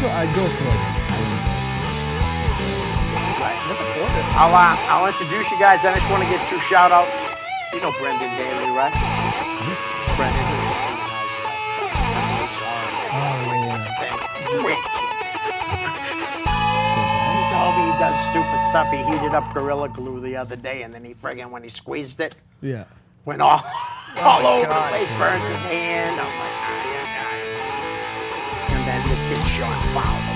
I'd go for it. I'll introduce you guys. Then I just want to get 2 shout outs. You know Brendan Daly, right? Brendan. He told me he does stupid stuff. He heated up Gorilla Glue the other day, and then when he squeezed it, Yeah. went all over the place, burned his hand. I'm like, and then this kid Sean Fowler.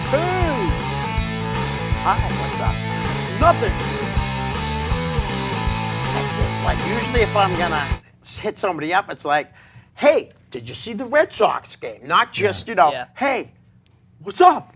Hey! Hi, what's up? Nothing. That's it. Like usually if I'm gonna hit somebody up, it's like, hey, did you see the Red Sox game? Not just, hey, what's up?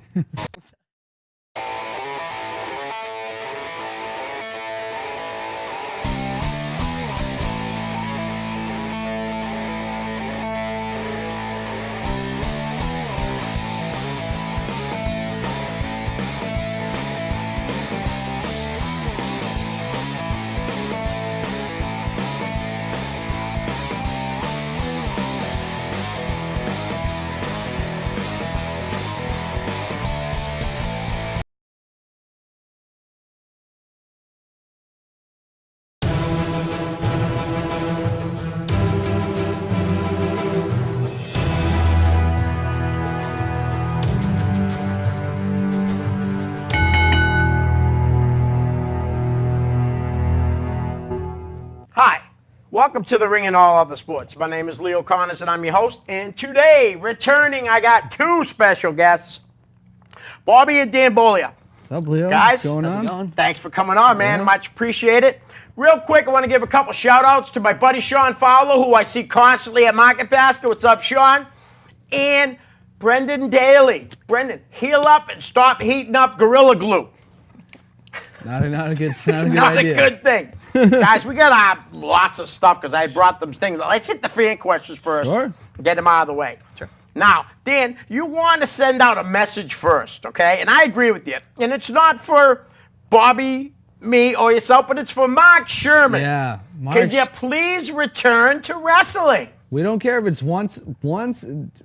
Hi, welcome to the Ring and All Other Sports. My name is Leo Connors and I'm your host. And today, returning, I got 2 special guests, Bobby and Dan Bolia. What's up, Leo? Guys, what's going on? Thanks for coming on, man. Yeah. Much appreciated. Real quick, I want to give a couple shout outs to my buddy Sean Fowler, who I see constantly at Market Basket. What's up, Sean? And Brendan Daly. Brendan, heal up and stop heating up Gorilla Glue. Not a good Not idea. a good thing. Guys, we got lots of stuff because I brought them things. Let's hit the fan questions first. Sure. Get them out of the way. Sure. Now, Dan, you want to send out a message first, okay? And I agree with you. And it's not for Bobby, me, or yourself, but it's for Mark Sherman. Yeah. Could you please return to wrestling? We don't care if it's once.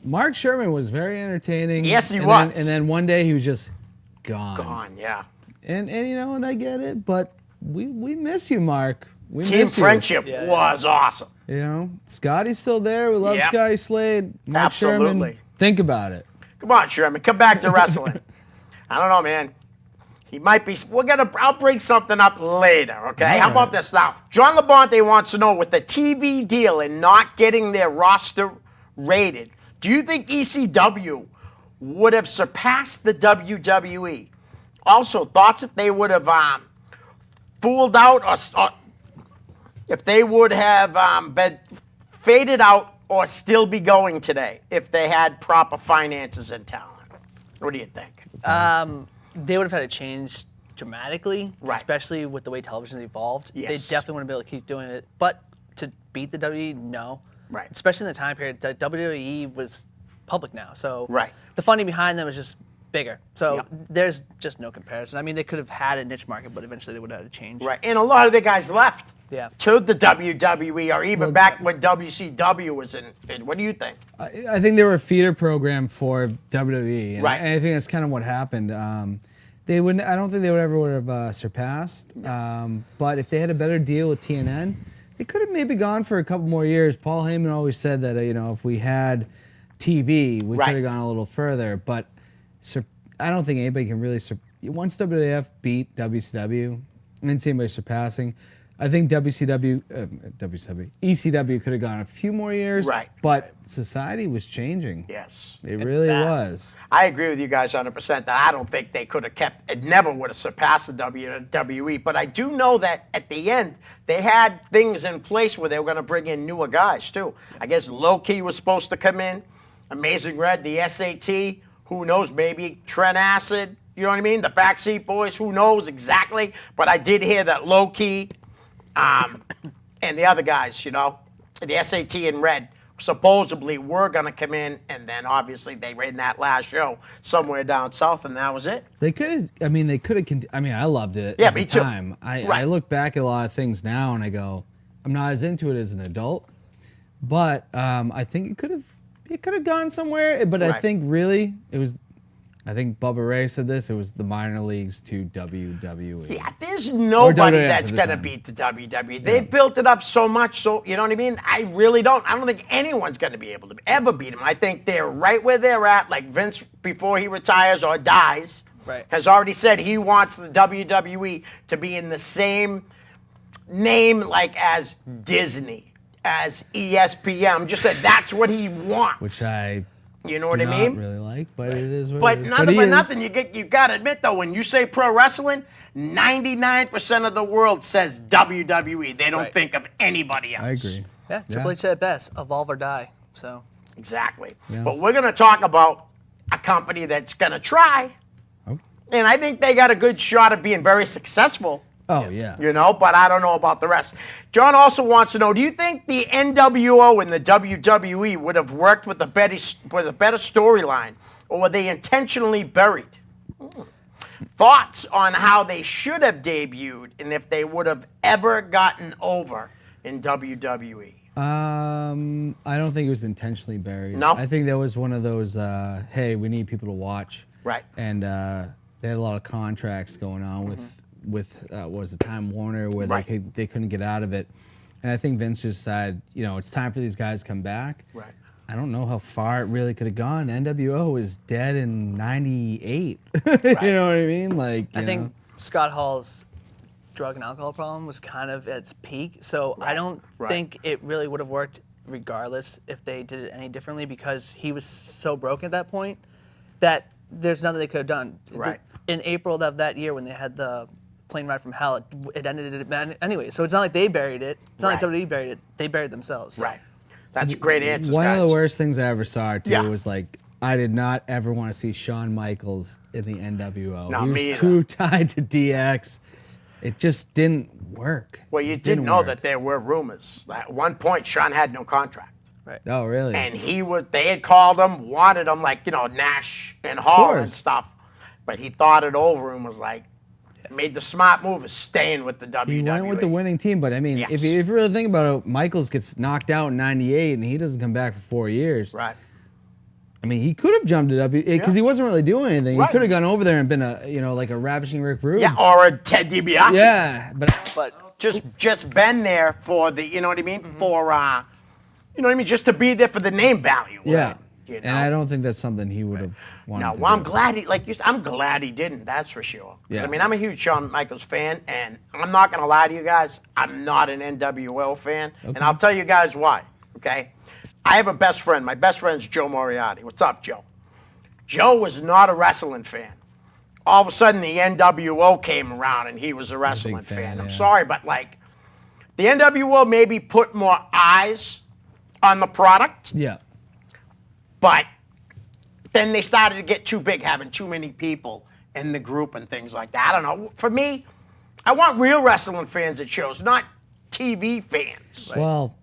Mark Sherman was very entertaining. Yes, he and was. And then one day he was just gone. Gone, yeah. And and I get it, but we miss you, Mark. We Team miss you. friendship was awesome. You know, Scotty's still there. We love Yep. Scotty Slade. Mark Absolutely. Sherman. Think about it. Come on, Sherman, come back to wrestling. I don't know, man. He might be. I'll bring something up later, okay? All How right. about this now? John Labonte wants to know, with the TV deal and not getting their roster rated, do you think ECW would have surpassed the WWE? Also, thoughts if they would have fooled out or if they would have been faded out or still be going today if they had proper finances and talent. What do you think? They would have had to change dramatically, Right. especially with the way television evolved. Yes. They definitely wouldn't be able to keep doing it. But to beat the WWE, no. Right. Especially in the time period, the WWE was public now. So Right. the funding behind them is just bigger. So Yep. there's just no comparison. I mean, they could have had a niche market, but eventually they would have had to change. Right, and a lot of the guys left Yeah. to the WWE or even back when WCW was in. What do you think? I think they were a feeder program for WWE, and Right. and I think that's kind of what happened. They wouldn't. I don't think they would have surpassed. But if they had a better deal with TNN, they could have maybe gone for a couple more years. Paul Heyman always said that if we had TV, we Right. could have gone a little further. But I don't think anybody can really. Once WWF beat WCW, I didn't see anybody surpassing. I think ECW could have gone a few more years. Right. But society was changing. Yes. It really fast. was. I agree with you guys 100% that I don't think they could have kept, it never would have surpassed the WWE. But I do know that at the end, they had things in place where they were going to bring in newer guys too. I guess Low-Key was supposed to come in, Amazing Red, the SAT, who knows, maybe Trent Acid, you know what I mean? The Backseat Boys, who knows exactly? But I did hear that Low-Key and the other guys, the SAT and Red, supposedly were going to come in, and then obviously they were in that last show somewhere down south, and that was it. They could have. They could have. I loved it. Yeah, at me the too. time. I Right. look back at a lot of things now, and I go, I'm not as into it as an adult. But I think it could have gone somewhere. But I Right. think really it was. I think Bubba Ray said this. It was the minor leagues to WWE. Yeah, there's nobody WWF that's at the going to time. beat the WWE. They built it up so much, so you know what I mean? I really don't. I don't think anyone's going to be able to ever beat them. I think they're right where they're at. Like Vince, before he retires or dies, Right. has already said he wants the WWE to be in the same name like as Disney, as ESPN. Just said that's what he wants. Which I you know what do I not mean? really like, but it is what But it is. none he for is. nothing, you got to admit though, when you say pro wrestling, 99% of the world says WWE. They don't Right. think of anybody else. I agree. Yeah, Triple H said it best: evolve or die. So Exactly. Yeah. But we're going to talk about a company that's going to try, Oh, and I think they got a good shot of being very successful. oh yeah. You know, but I don't know about the rest. John also wants to know: do you think the NWO and the WWE would have worked with a better storyline, or were they intentionally buried? Thoughts on how they should have debuted and if they would have ever gotten over in WWE? I don't think it was intentionally buried. No? I think that was one of those, hey, we need people to watch. Right. And they had a lot of contracts going on with what was it, Time Warner, where Right. they couldn't get out of it. And I think Vince just decided, it's time for these guys to come back. Right. I don't know how far it really could have gone. NWO was dead in '98. Right. You know what I mean? Like, I you think know? Scott Hall's drug and alcohol problem was kind of at its peak. So I don't Right. think it really would have worked regardless if they did it any differently, because he was so broken at that point that there's nothing they could have done. Right. In April of that year when they had the plane ride from hell, it ended it anyway. So it's not like they buried it. It's not Right. like WWE buried it. They buried themselves. Right. That's great answers, One guys. of the worst things I ever saw too Yeah. was like I did not ever want to see Shawn Michaels in the NWO. No, he was me either. too tied to DX. It just didn't work. Well, you It did didn't know work. that there were rumors. At one point, Sean had no contract. Oh, really? And they had called him, wanted him, like, Nash and Hall and course. stuff. But he thought it over and was like, made the smart move of staying with the WWE. He went with the winning team, but I mean, Yes. if you really think about it, Michaels gets knocked out in '98 and he doesn't come back for 4 years. Right. I mean, he could have jumped it up because he wasn't really doing anything. Right. He could have gone over there and been like a ravishing Rick Rude. Yeah, or a Ted DiBiase. Yeah, but But Just been there for the, you know what I mean? For, you know what I mean? Just to be there for the name value. yeah. Right? You know? And I don't think that's something he would have wanted No, to well, I'm do. glad like you said, I'm glad he didn't. That's for sure. 'Cause, Yeah. I mean, I'm a huge Shawn Michaels fan, and I'm not gonna lie to you guys. I'm not an NWO fan, and I'll tell you guys why. Okay, I have a best friend. My best friend's Joe Moriarty. What's up, Joe? Joe was not a wrestling fan. All of a sudden, the NWO came around, and he was a wrestling fan, fan. I'm yeah. sorry, but like, the NWO maybe put more eyes on the product, Yeah. but then they started to get too big, having too many people in the group and things like that. I don't know. For me, I want real wrestling fans at shows, not TV fans. Well,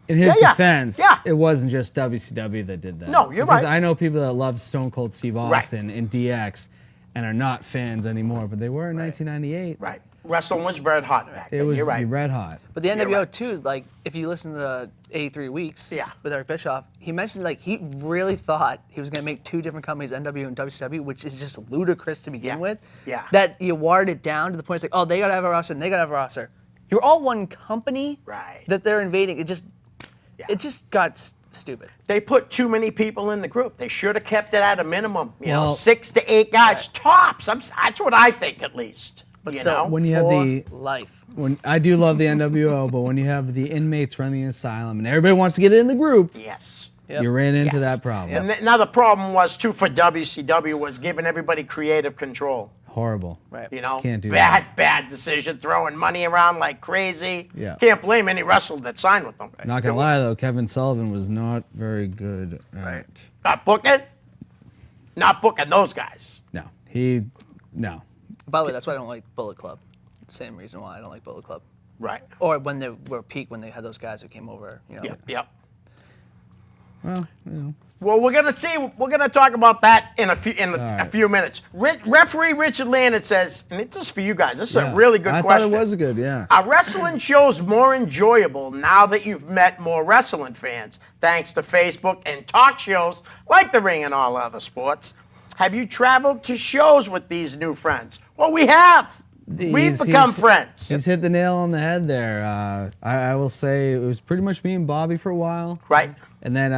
in his Yeah, yeah. defense, Yeah. it wasn't just WCW that did that. No, you're Because right. I know people that love Stone Cold Steve Austin and DX and are not fans anymore, but they were in 1998. Right. Wrestling was very hot back It then. was You're right. red hot. But the You're NWO right. too, like if you listen to 83 Weeks Yeah. with Eric Bischoff, he mentioned like he really thought he was going to make two different companies, NWO and WCW, which is just ludicrous to begin Yeah. with. Yeah. That you watered it down to the point it's like, oh, they got to have a roster and they got to have a roster. You're all one company Right. that they're invading. It just got stupid. They put too many people in the group. They should have kept it at a minimum. You know, Well- 6 to 8 guys tops. That's what I think, at least. But you so know? When you have for the life. when I do love the NWO, but when you have the inmates running the asylum and everybody wants to get in the group, Yes. Yep. you ran into Yes. that problem. And now the problem was too for WCW was giving everybody creative control. Horrible. Right. You know, Can't do bad decision, throwing money around like crazy. Yeah. Can't blame any wrestler that signed with them. Not gonna lie though, Kevin Sullivan was not very good at Not booking those guys. No. No. By the way, that's why I don't like Bullet Club. Same reason why I don't like Bullet Club. Right. Or when they were peak, when they had those guys who came over, you know. Yep. Well, you know. Well, we're gonna talk about that in a right. few minutes. Referee Richard Landon says, and it's just for you guys. This is Yeah. a really good I question. thought it was good, yeah. Are wrestling shows more enjoyable now that you've met more wrestling fans, thanks to Facebook and talk shows like The Ring and all other sports? Have you traveled to shows with these new friends? Well, we have. We've become friends. He's hit the nail on the head there. I will say it was pretty much me and Bobby for a while. Right. And then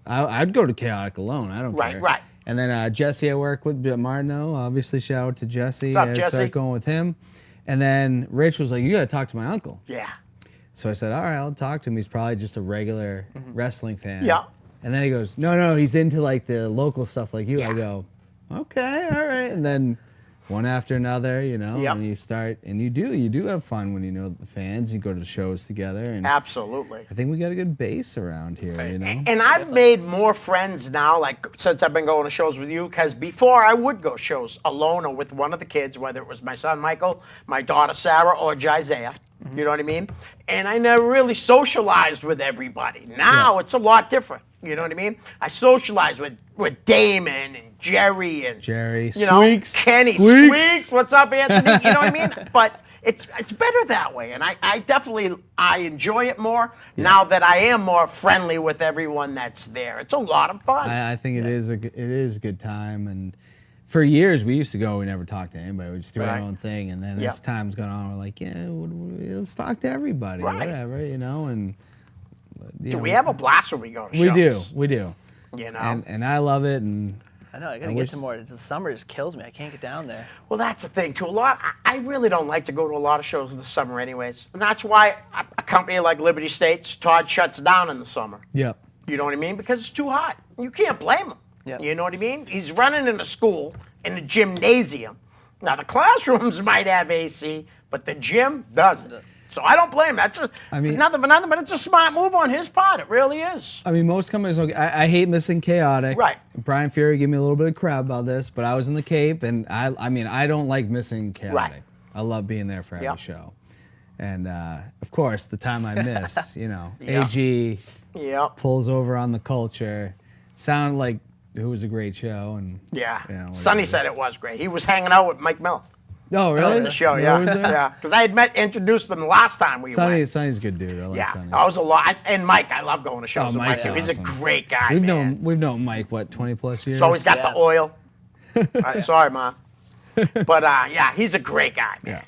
I'd go to Chaotic alone. I don't care. Right. And then Jesse I work with, Martineau. Obviously, shout out to Jesse. What's up, I Jesse? started going with him. And then Rich was like, you got to talk to my uncle. Yeah. So I said, all right, I'll talk to him. He's probably just a regular wrestling fan. Yeah. And then he goes, no, he's into like the local stuff like you. Yeah. I go, okay, all right. And then one after another, you know, Yep. and you start, and you do have fun when you know the fans. You go to the shows together, and Absolutely. I think we got a good base around here, you know. And I've made more friends now, like since I've been going to shows with you, because before I would go shows alone or with one of the kids, whether it was my son Michael, my daughter Sarah, or Jisaiah. You know what I mean? And I never really socialized with everybody. Now it's a lot different. You know what I mean? I socialize with Damon and Jerry and you know, Squeaks, Kenny, Squeaks. What's up, Anthony? You know what I mean? But it's better that way, and I definitely enjoy it more now that I am more friendly with everyone that's there. It's a lot of fun. I think it is a good time, and for years we used to go. We never talked to anybody. We just do our Right. own thing, and then Yep. as time's gone on, we're like, yeah, let's talk to everybody, Right. whatever, you know. And Do we have a blast when we go to shows? We do. You know. And I love it, and I know. I gotta get to more. The summer just kills me. I can't get down there. Well, that's the thing too. I really don't like to go to a lot of shows in the summer, anyways. And that's why a company like Liberty States, Todd shuts down in the summer. yep. You know what I mean? Because it's too hot. You can't blame him. Yep. You know what I mean? He's running in a school, in a gymnasium. Now, the classrooms might have AC, but the gym doesn't. So I don't blame him. It's nothing for nothing, but it's a smart move on his part. It really is. I mean, most companies. I hate missing Chaotic. Right. Brian Fury gave me a little bit of crap about this, but I was in the Cape, and I mean, I don't like missing Chaotic. Right. I love being there for every Yep. show, and of course, the time I miss, you know, Yep. AG Yep. pulls over on the culture. Sounded like it was a great show, and Yeah. you know, Sonny whatever. said it was great. He was hanging out with Mike Mill. Oh, really? On the show, Yeah, was yeah. there? Yeah. Because I had introduced them the last time we went. Sonny's a good dude. I like Yeah, Sonny. I was a lot. And Mike, I love going to shows with Mike Mike's too. He's a awesome. great guy, We've man. known Mike what 20 plus years. He's always got Yeah. the oil. Sorry, Ma. But yeah, he's a great guy, man. Yeah.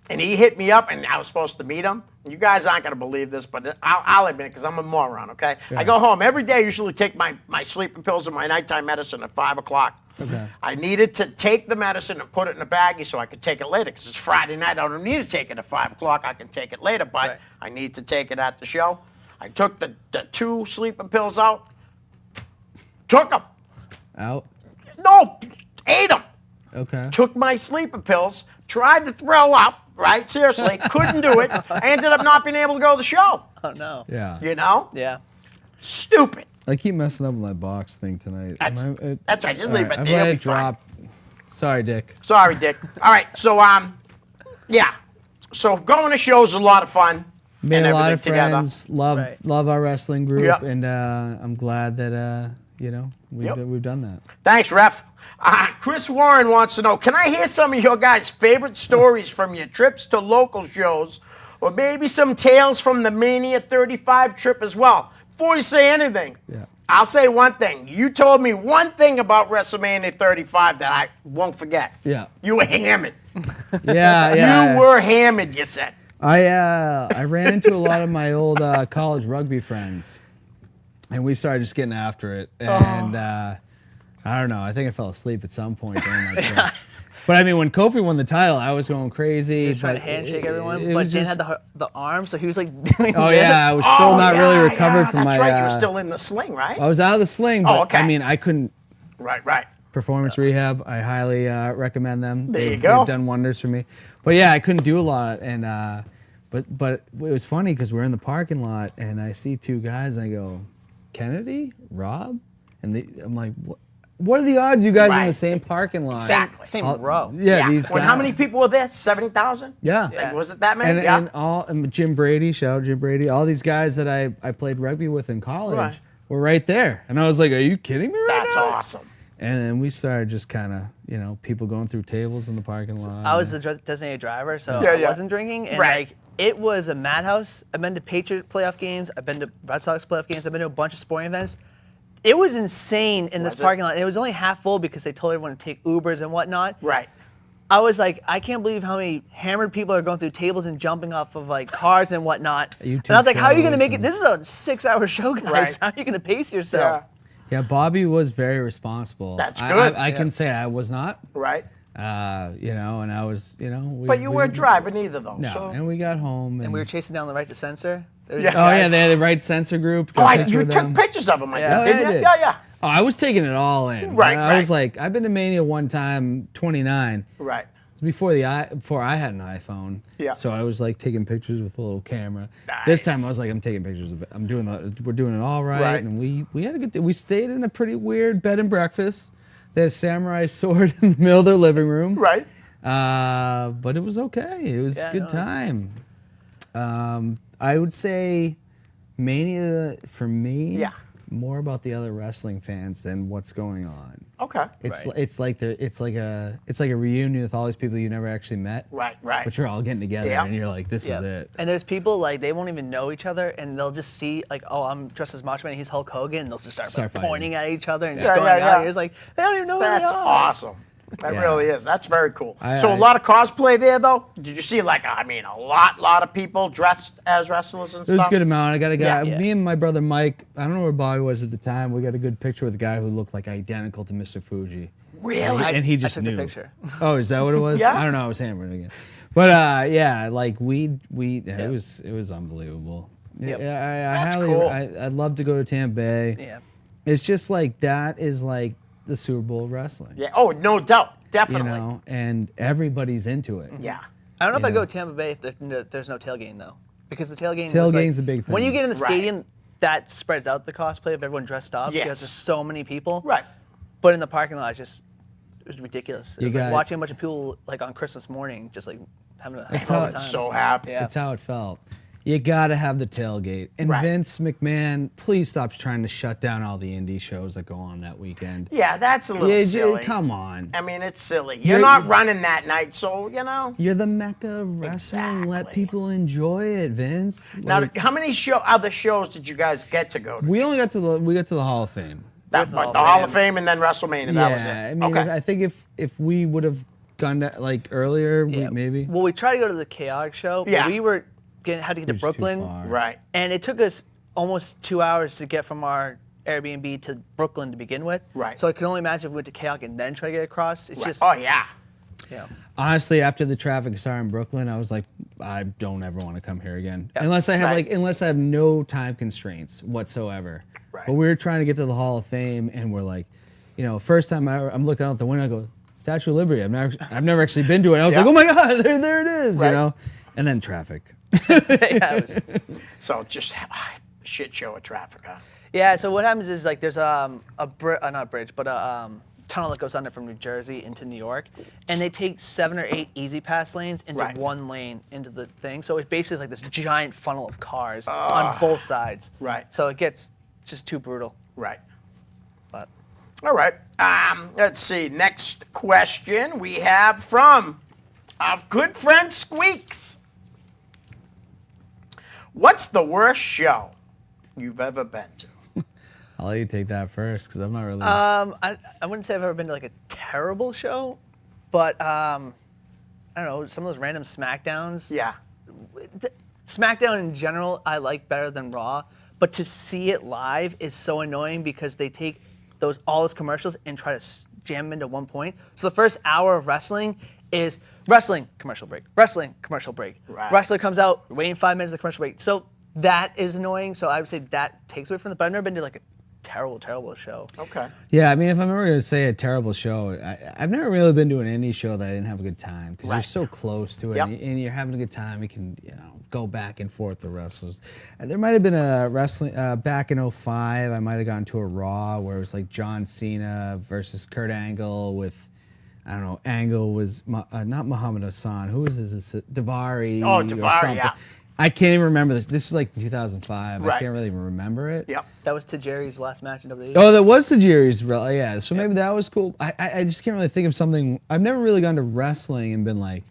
And he hit me up, and I was supposed to meet him. You guys aren't going to believe this, but I'll admit it because I'm a moron, okay? I go home every day. I usually take my sleeping pills and my nighttime medicine at 5 o'clock. Okay. I needed to take the medicine and put it in a baggie so I could take it later because it's Friday night. I don't need to take it at 5 o'clock. I can take it later, but Right. I need to take it at the show. I took the 2 sleeping pills out. Took them. Out. No, ate them. Okay. Took my sleeping pills, tried to throw up, right? Seriously, couldn't do it. I ended up not being able to go to the show. Oh no. Yeah. You know? Yeah. Stupid. I keep messing up with my box thing tonight. That's right, just all leave it I've there, let it'll it be fine. drop. Sorry, Dick. Sorry, Dick. All right, so yeah. So going to shows is a lot of fun. Made and a lot everything of together. friends. Love Right. love our wrestling group, Yep. and I'm glad that you know Yep. we've done that. Thanks, Ref. Chris Warren wants to know, can I hear some of your guys' favorite stories from your trips to local shows, or maybe some tales from the Mania 35 trip as well? Before you say anything, Yeah. I'll say one thing. You told me one thing about WrestleMania 35 that I won't forget. Yeah. You were hammered. Yeah. You were hammered, you said. I ran into a lot of my old college rugby friends, and we started just getting after it. And I don't know. I think I fell asleep at some point during that trip. But I mean, when Kofi won the title, I was going crazy. He was trying to but handshake everyone, it but was Dan just- had the arm, so he was like doing Oh this. yeah, I was still not really recovered from that's my. right. You were still in the sling, right? I was out of the sling, but okay. I mean, I couldn't. Right. Performance Rehab, I highly recommend them. There you They've go. done wonders for me. But yeah, I couldn't do a lot, and but it was funny because we're in the parking lot, and I see 2 guys, and I go, Kennedy, Rob, and I'm like, what are the odds you guys are in Right. the same parking lot? Exactly. Same All- row. Yeah, these When guys. how many people were there? 70,000? Yeah. Yeah. Was it that many? And Jim Brady, shout out Jim Brady, all these guys that I played rugby with in college Right. were right there. And I was like, are you kidding me right That's now? awesome. And then we started just kind of, people going through tables in the parking lot. I was the designated driver, so Yeah, I yeah. wasn't drinking, and Right. like it was a madhouse. I've been to Patriot playoff games. I've been to Red Sox playoff games. I've been to a bunch of sporting events. It was insane in this Was it? parking lot. And it was only half full because they told everyone to take Ubers and whatnot. Right. I was like, I can't believe how many hammered people are going through tables and jumping off of like cars and whatnot. And I was like, how are you going to make it? This is a 6-hour show, guys. Right. How are you going to pace yourself? Yeah. Yeah, Bobby was very responsible. That's I- good. I can say I was not. Right. And I was, But you weren't driving either, though. No, So. and we got home. And we were chasing down the right to censor. There was Yeah. this Oh yeah, guy- they had the right sensor group. Oh, got a picture you with took them. pictures of them, like Yeah. that, Oh, didn't yeah, I you? did. Yeah, yeah. Oh, I was taking it all in. Right, I was right. like, I've been to Mania one time, 29. Right. Before before I had an iPhone. Yeah. So I was like taking pictures with a little camera. This time I Nice. was like, I'm taking pictures of it. We're doing it all right. Right. And we had a good. We stayed in a pretty weird bed and breakfast. They had a samurai sword in the middle of their living room. Right. But it was okay. It was Yeah, a good no, it was- time. I would say Mania for me. Yeah. More about the other wrestling fans than what's going on. Okay. It's Right. it's like a reunion with all these people you never actually met. Right, right. But you're all getting together Yeah. and you're like, this Yep. is it. And there's people like they won't even know each other, and they'll just see like, oh, I'm dressed as Macho Man, he's Hulk Hogan, and they'll just start Start like, fighting. pointing at each other and Yeah, just going yeah, out. yeah. It's like they don't even know who they That's are. awesome. That Yeah. really is. That's very cool. I- So a I- lot of cosplay there, though. Did you see a lot of people dressed as wrestlers and It was stuff? a good amount. I got a guy. Yeah. Me and my brother Mike. I don't know where Bobby was at the time. We got a good picture with a guy who looked like identical to Mr. Fuji. Really? And he I just took knew. the picture. Oh, is that what it was? Yeah. I don't know. I was hammering again. But yeah, like it was unbelievable. Yep. Yeah, That's highly. cool. I'd love to go to Tampa Bay. Yeah. It's just like that is like the Super Bowl of wrestling. Yeah. Oh, no doubt. You Definitely. know, and everybody's into it. Yeah. I don't know if I'd Yeah. go to Tampa Bay if there's no tailgating though, because the tailgating. Tailgating's a big When you thing. get in the Right. stadium, that spreads out the cosplay of everyone dressed up Yes. because there's so many people. Right. But in the parking lot, it was ridiculous. It You was like got- watching a bunch of people like on Christmas morning, just like having a That's hell how of a it's time. So happy. Yeah. That's how it felt. You gotta have the tailgate. And Right. Vince McMahon, please stop trying to shut down all the indie shows that go on that weekend. Yeah, that's a little Yeah, silly. come on. I mean, it's silly. You're- You're not running that night, so, you know. You're the mecca of wrestling. Let Exactly. people enjoy it, Vince. Now, Like, how many other shows did you guys get to go to? we only got to the Hall of Fame. That, to the but Hall the of Hall Fame. of Fame and then WrestleMania. That was it. I mean, okay. I think if we would have gone to, like earlier, Yeah. maybe. Well, we tried to go to the Chaotic show, but Yeah. we had to get to It was too Brooklyn, far. Right. and it took us almost 2 hours to get from our Airbnb to Brooklyn to begin with. Right. So I can only imagine if we went to Chaotic and then try to get across. It's Right. just, Oh, yeah. yeah. Honestly, after the traffic started in Brooklyn, I was like, I don't ever want to come here again, Yeah. unless I have Right. unless I have no time constraints whatsoever. Right. But we were trying to get to the Hall of Fame, and we're like, first time I'm looking out the window, I go, Statue of Liberty. I've never actually been to it. I was Yeah. like, oh my God, there it is, Right. And then traffic. Yeah, it was- So just shit show of traffic, huh? yeah, so what happens is like there's not a bridge, but a tunnel that goes under from New Jersey into New York, and they take 7 or 8 Easy Pass lanes into Right. one lane into the thing. So it basically is like this giant funnel of cars on both sides. Right. So it gets just too brutal. Right. But All right. Let's see. Next question we have from our good friend Squeaks. What's the worst show you've ever been to? I'll let you take that first, because I'm not really. I wouldn't say I've ever been to like a terrible show, but I don't know, some of those random SmackDowns. Yeah. SmackDown in general, I like better than Raw, but to see it live is so annoying because they take all those commercials and try to jam them into one point. So the first hour of wrestling is wrestling commercial break, wrestling commercial break. Right. Wrestler comes out, waiting 5 minutes of the commercial break. So that is annoying. So I would say that takes away from But I've never been to like a terrible show. Okay. Yeah, I mean, if I'm ever gonna say a terrible show, I've never really been to an indie show that I didn't have a good time, because you're Right. so close to it, Yep. and you're having a good time. You can, go back and forth the wrestlers. And there might have been a wrestling back in '05. I might have gone to a Raw where it was like John Cena versus Kurt Angle with, I don't know, Angle was not Muhammad Hassan. Who was this? Davari. Oh, or Davari, something. yeah. I can't even remember this. This was like 2005. I Right. can't really even remember it. Yep. That was Tajiri's last match in WWE. Oh, that was Tajiri's, yeah. So maybe that was cool. I just can't really think of something. I've never really gone to wrestling and been like,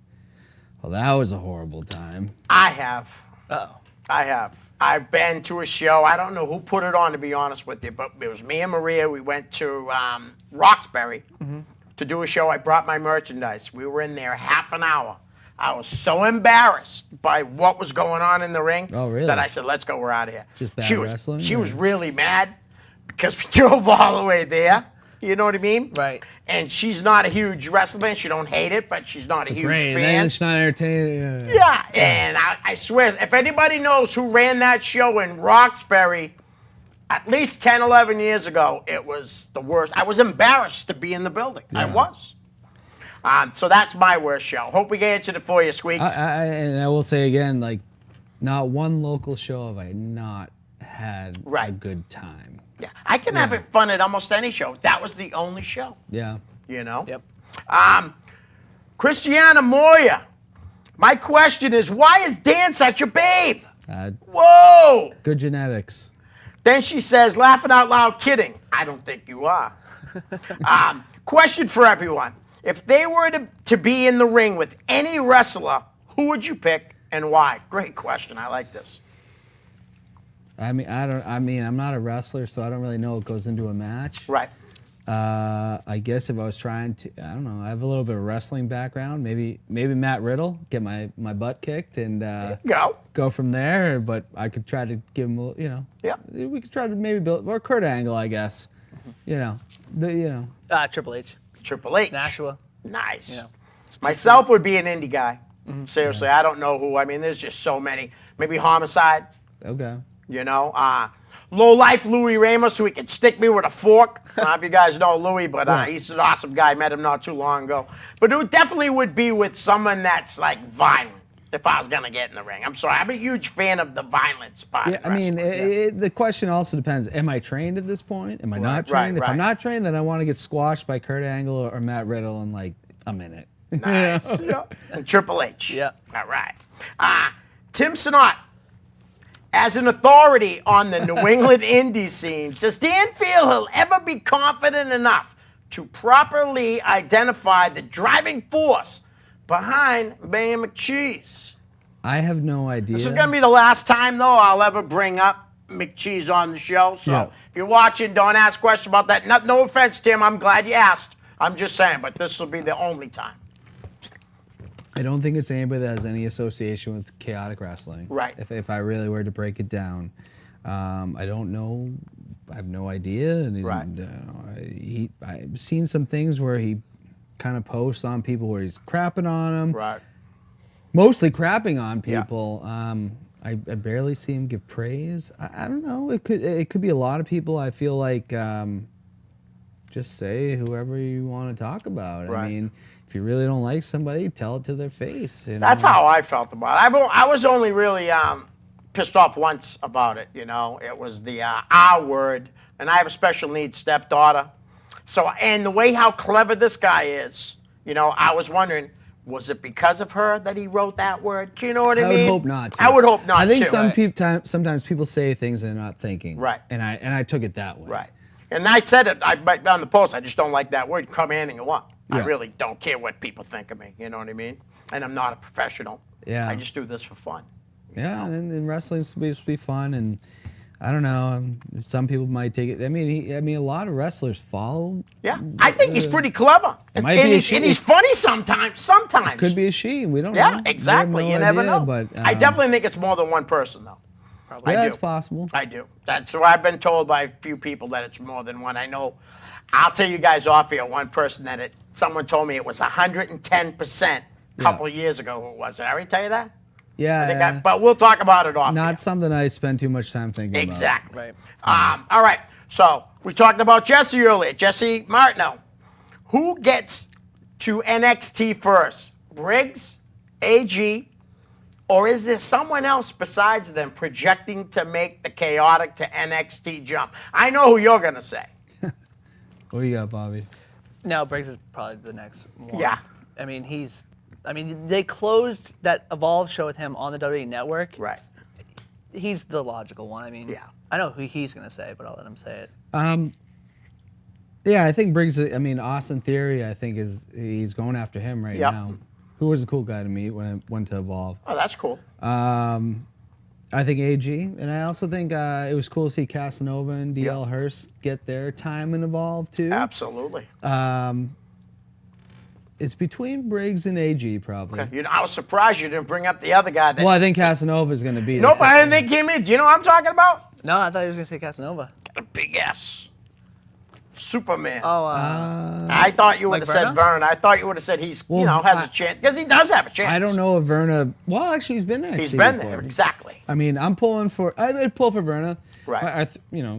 well, that was a horrible time. I have. Uh-oh. I have. I've been to a show. I don't know who put it on, to be honest with you, but it was me and Maria. We went to Roxbury to do a show. I brought my merchandise. We were in there half an hour. I was so embarrassed by what was going on in the ring Oh, really? that I said, let's go. We're out of here. Just bad she was, wrestling, She or- was really mad because we drove all the way there. You know what I mean? Right. And she's not a huge wrestler fan. She don't hate it, but she's not a huge Great. And fan. then it's not entertaining. Yeah, and I swear, if anybody knows who ran that show in Roxbury at least 10, 11 years ago, it was the worst. I was embarrassed to be in the building. I Yeah. was. So that's my worst show. Hope we answered it for you, Squeaks. And I will say again, like, not one local show have I not had a Right. good time. yeah, I can have it fun at almost any show. That was the only show, Yeah. you know? Yep. Christiana Moya, my question is, why is Dan such a babe? Uh, Whoa! good genetics. Then she says, laughing out loud, kidding. I don't think you are. Question for everyone. If they were to be in the ring with any wrestler, who would you pick and why? Great question. I like this. I'm not a wrestler, so I don't really know what goes into a match. Right. I guess if I was trying to, I don't know, I have a little bit of wrestling background. Maybe Matt Riddle, get my butt kicked and Go. go from there. But I could try to give him, Yeah. we could try to maybe build, or Kurt Angle, I guess. Triple H. Triple H. Nashua. Nice. Yeah. Myself would be an indie guy. Seriously, I don't know who. I mean, there's just so many. Maybe Homicide. Okay. You know, low life Louis Ramos, who he could stick me with a fork. I don't know if you guys know Louis, but he's an awesome guy. Met him not too long ago. But it definitely would be with someone that's like violent. If I was gonna get in the ring, I'm sorry. I'm a huge fan of the violence part. Yeah, I mean, the question also depends. Am I trained at this point? Am I not trained? If right. I'm not trained, then I want to get squashed by Kurt Angle or Matt Riddle in like a minute. Nice. Yeah. And Triple H. Yeah. All right. Tim Sinat, as an authority on the New England indie scene, does Dan feel he'll ever be confident enough to properly identify the driving force behind Mayor McCheese? I have no idea. This is going to be the last time, though, I'll ever bring up McCheese on the show. So Yeah. if you're watching, don't ask questions about that. No offense, Tim. I'm glad you asked. I'm just saying, but this will be the only time. I don't think it's anybody that has any association with chaotic wrestling. Right. If I really were to break it down, I don't know. I have no idea. And Right. I've seen some things where he kind of posts on people where he's crapping on them. Right. Mostly crapping on Yeah. people. I barely see him give praise. I don't know. It could be a lot of people. I feel like just say whoever you want to talk about. Right. I mean, if you really don't like somebody, tell it to their face. You know? That's how I felt about it. I was only really pissed off once about it. You know, it was the R word, and I have a special needs stepdaughter. So, and the way how clever this guy is, you know, I was wondering, was it because of her that he wrote that word? Do you know what I I mean? would hope not. To. I would hope not. I think too. sometimes people say things they're not thinking. Right. And I took it that way. Right. And I said it on the post. I just don't like that word. Come in and you want. I Yeah. really don't care what people think of me. You know what I mean? And I'm not a professional. Yeah. I just do this for fun. Yeah, and wrestling's supposed to be fun, and I don't know. Some people might take it. I mean, a lot of wrestlers follow. Yeah, I think he's pretty clever. And, might be a and he's funny sometimes. Sometimes. Could be a she. We don't know. Yeah, We have exactly. no You never idea, know. But I definitely think it's more than one person, though. I yeah, do. it's possible. I do. That's what I've been told by a few people that it's more than one. I know. I'll tell you guys off here. One person that someone told me it was 110% a couple years ago. Who was it? I already tell you that. Yeah, But we'll talk about it off. not here. something I spend too much time thinking Exactly. Right. All right. So we talked about Jesse earlier. Jesse Martineau. Who gets to NXT first? Briggs, AG, or is there someone else besides them projecting to make the chaotic to NXT jump? I know who you're going to say. about. What do you got, Bobby? No, Briggs is probably the next one. Yeah. I mean, he's I mean, they closed that Evolve show with him on the WWE Network. Right. He's the logical one. I mean, Yeah. I know who he's going to say, but I'll let him say it. Yeah, I think Briggs. I mean, Austin Theory. I think he's going after him right Yep. now. Who was a cool guy to meet when I went to Evolve. Oh, that's cool. I think AG, and I also think it was cool to see Casanova and DL Hurst get their time in Evolve too. Absolutely. It's between Briggs and AG probably. You know, I was surprised you didn't bring up the other guy. That, Well, I think Casanova is going to be. nope, I didn't think him in. Do you know what I'm talking about? No, I thought he was going to say Casanova. Got a big S. Superman. Oh, I thought you would like have said Verna? Vern. I thought you would have said he's, has a chance. Because he does have a chance. I don't know if Verna. Well, actually, he's been there. He's been there. Exactly. I mean, I'm pulling for. I'd pull for Verna. Right.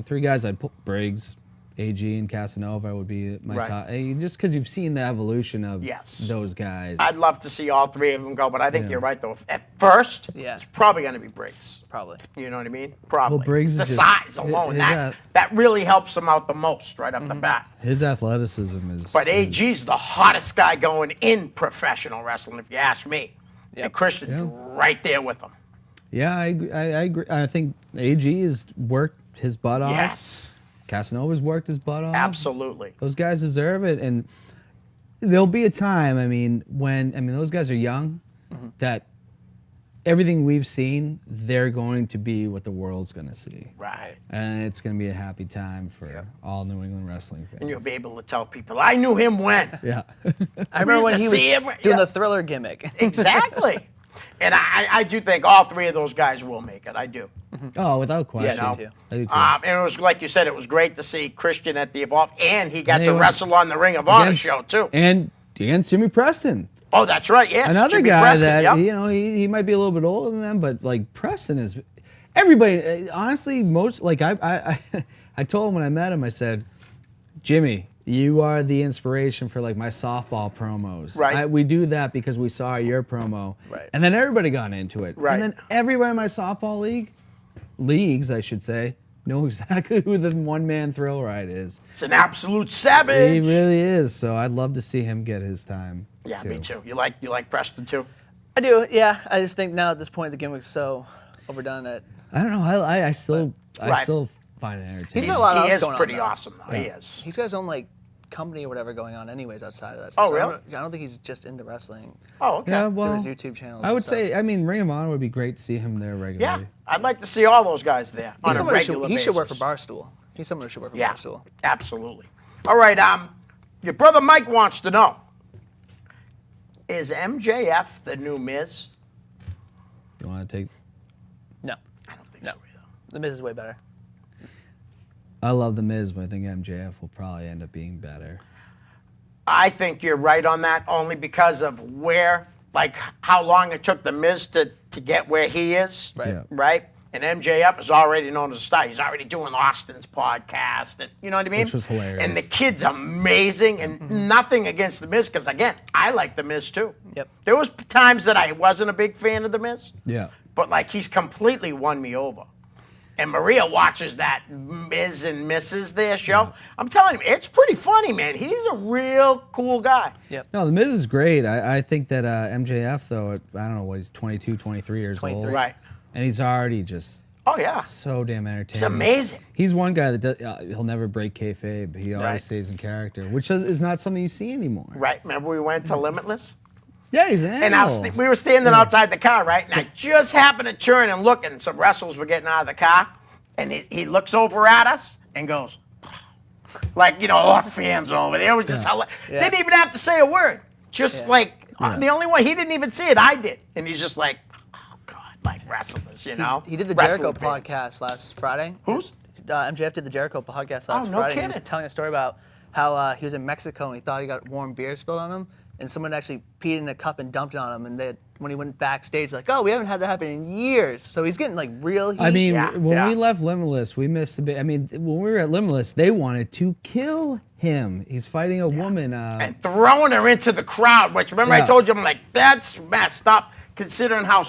Three guys I'd pull. Briggs, AG, and Casanova would be my Right. top. Just because you've seen the evolution of Yes. those guys. I'd love to see all three of them go, but I think you're right, though. At first, Yeah. it's probably going to be Briggs. probably. You know what I mean? Probably. Well, Briggs the is just- size alone, his that really helps him out the most right up the bat. His athleticism is. But AG's the hottest guy going in professional wrestling, if you ask me. And Christian's right there with him. Yeah, I agree. I think AG has worked his butt off. Yes, Casanova's worked his butt off. absolutely. Those guys deserve it, and there'll be a time. When those guys are young, that everything we've seen, they're going to be what the world's going to see, Right. and it's going to be a happy time for all New England wrestling fans. And you'll be able to tell people, I knew him when. Yeah. I remember when to he was see him, doing yeah. the Thriller gimmick. Exactly. And I do think all three of those guys will make it. I do. Oh, without question. know. too. I do too. And it was, like you said, it was great to see Christian at the Evolve, and he got And he to went- wrestle on the Ring of Honor Against- show, too. And Jimmy Preston. Oh, that's right, yes. Another Jimmy guy Preston, that yep. he might be a little bit older than them, but like Preston is. Everybody, honestly, most like I told him when I met him, I said, Jimmy, you are the inspiration for like my softball promos. Right. We do that because we saw your promo. Right. And then everybody got into it. Right. And then everybody in my softball leagues, I should say, know exactly who the one-man thrill ride is. It's an absolute savage. He really is. So I'd love to see him get his time. Yeah, me too. You like Preston, too? I do, yeah. I just think now at this point the gimmick's so overdone that I don't know. I still Right. find it entertaining. got a lot He else is going on, pretty though. awesome, though. He is. he's got his own like company or whatever going on anyways outside of that. Oh, So really? I don't think he's just into wrestling. Oh, okay. Yeah, Through well, his YouTube channels. I and would stuff. say, Ring of Honor would be great to see him there Yeah, regularly. I'd like to see all those guys there on He's a someone who regular he basis. should work for Barstool. He's someone who should work for Yeah, Barstool. absolutely. All right, your brother Mike wants to know, is MJF the new Miz? You want to take? No, I don't think no. so either. The Miz is way better. I love the Miz, but I think MJF will probably end up being better. I think you're right on that, only because of how long it took the Miz to get where he is. Right. Yeah. Right? And MJF is already known as a star. He's already doing Austin's podcast, and you know what I mean? Which was hilarious. And the kid's amazing, and nothing against the Miz, because again, I like the Miz too. Yep. There was times that I wasn't a big fan of the Miz. Yeah. But like he's completely won me over. And Maria watches that Miz and Mrs. there show. I'm telling you, it's pretty funny, man. He's a real cool guy. Yep. No, the Miz is great. I think that MJF, though, I don't know what he's 22, 23 years 23. old. Right. And he's already just Oh, yeah. so damn entertaining. It's amazing. He's one guy that he'll never break kayfabe. He always Right. stays in character, which is not something you see anymore. Right. Remember we went to Limitless? Yeah, he's an And animal. we were standing outside the car, right? And I just happened to turn and look, and some wrestlers were getting out of the car. And he looks over at us and goes, like, our fans over there. It was just Yeah. didn't even have to say a word. Just like, Yeah. the only one, he didn't even see it, I did. And he's just like, oh, God, like wrestlers, He did the Wrestling Jericho fans. podcast last Friday. Who's? MJF did the Jericho podcast last no Friday. He was kidding. telling a story about how he was in Mexico and he thought he got warm beer spilled on him, and someone actually peed in a cup and dumped it on him. And when he went backstage, like, oh, we haven't had that happen in years. So he's getting like real heat. I mean, Yeah, when yeah. we left Limitless, we missed a bit. I mean, when we were at Limitless, they wanted to kill him. He's fighting a woman. And throwing her into the crowd, which remember I Yeah. told you, I'm like, that's messed up considering how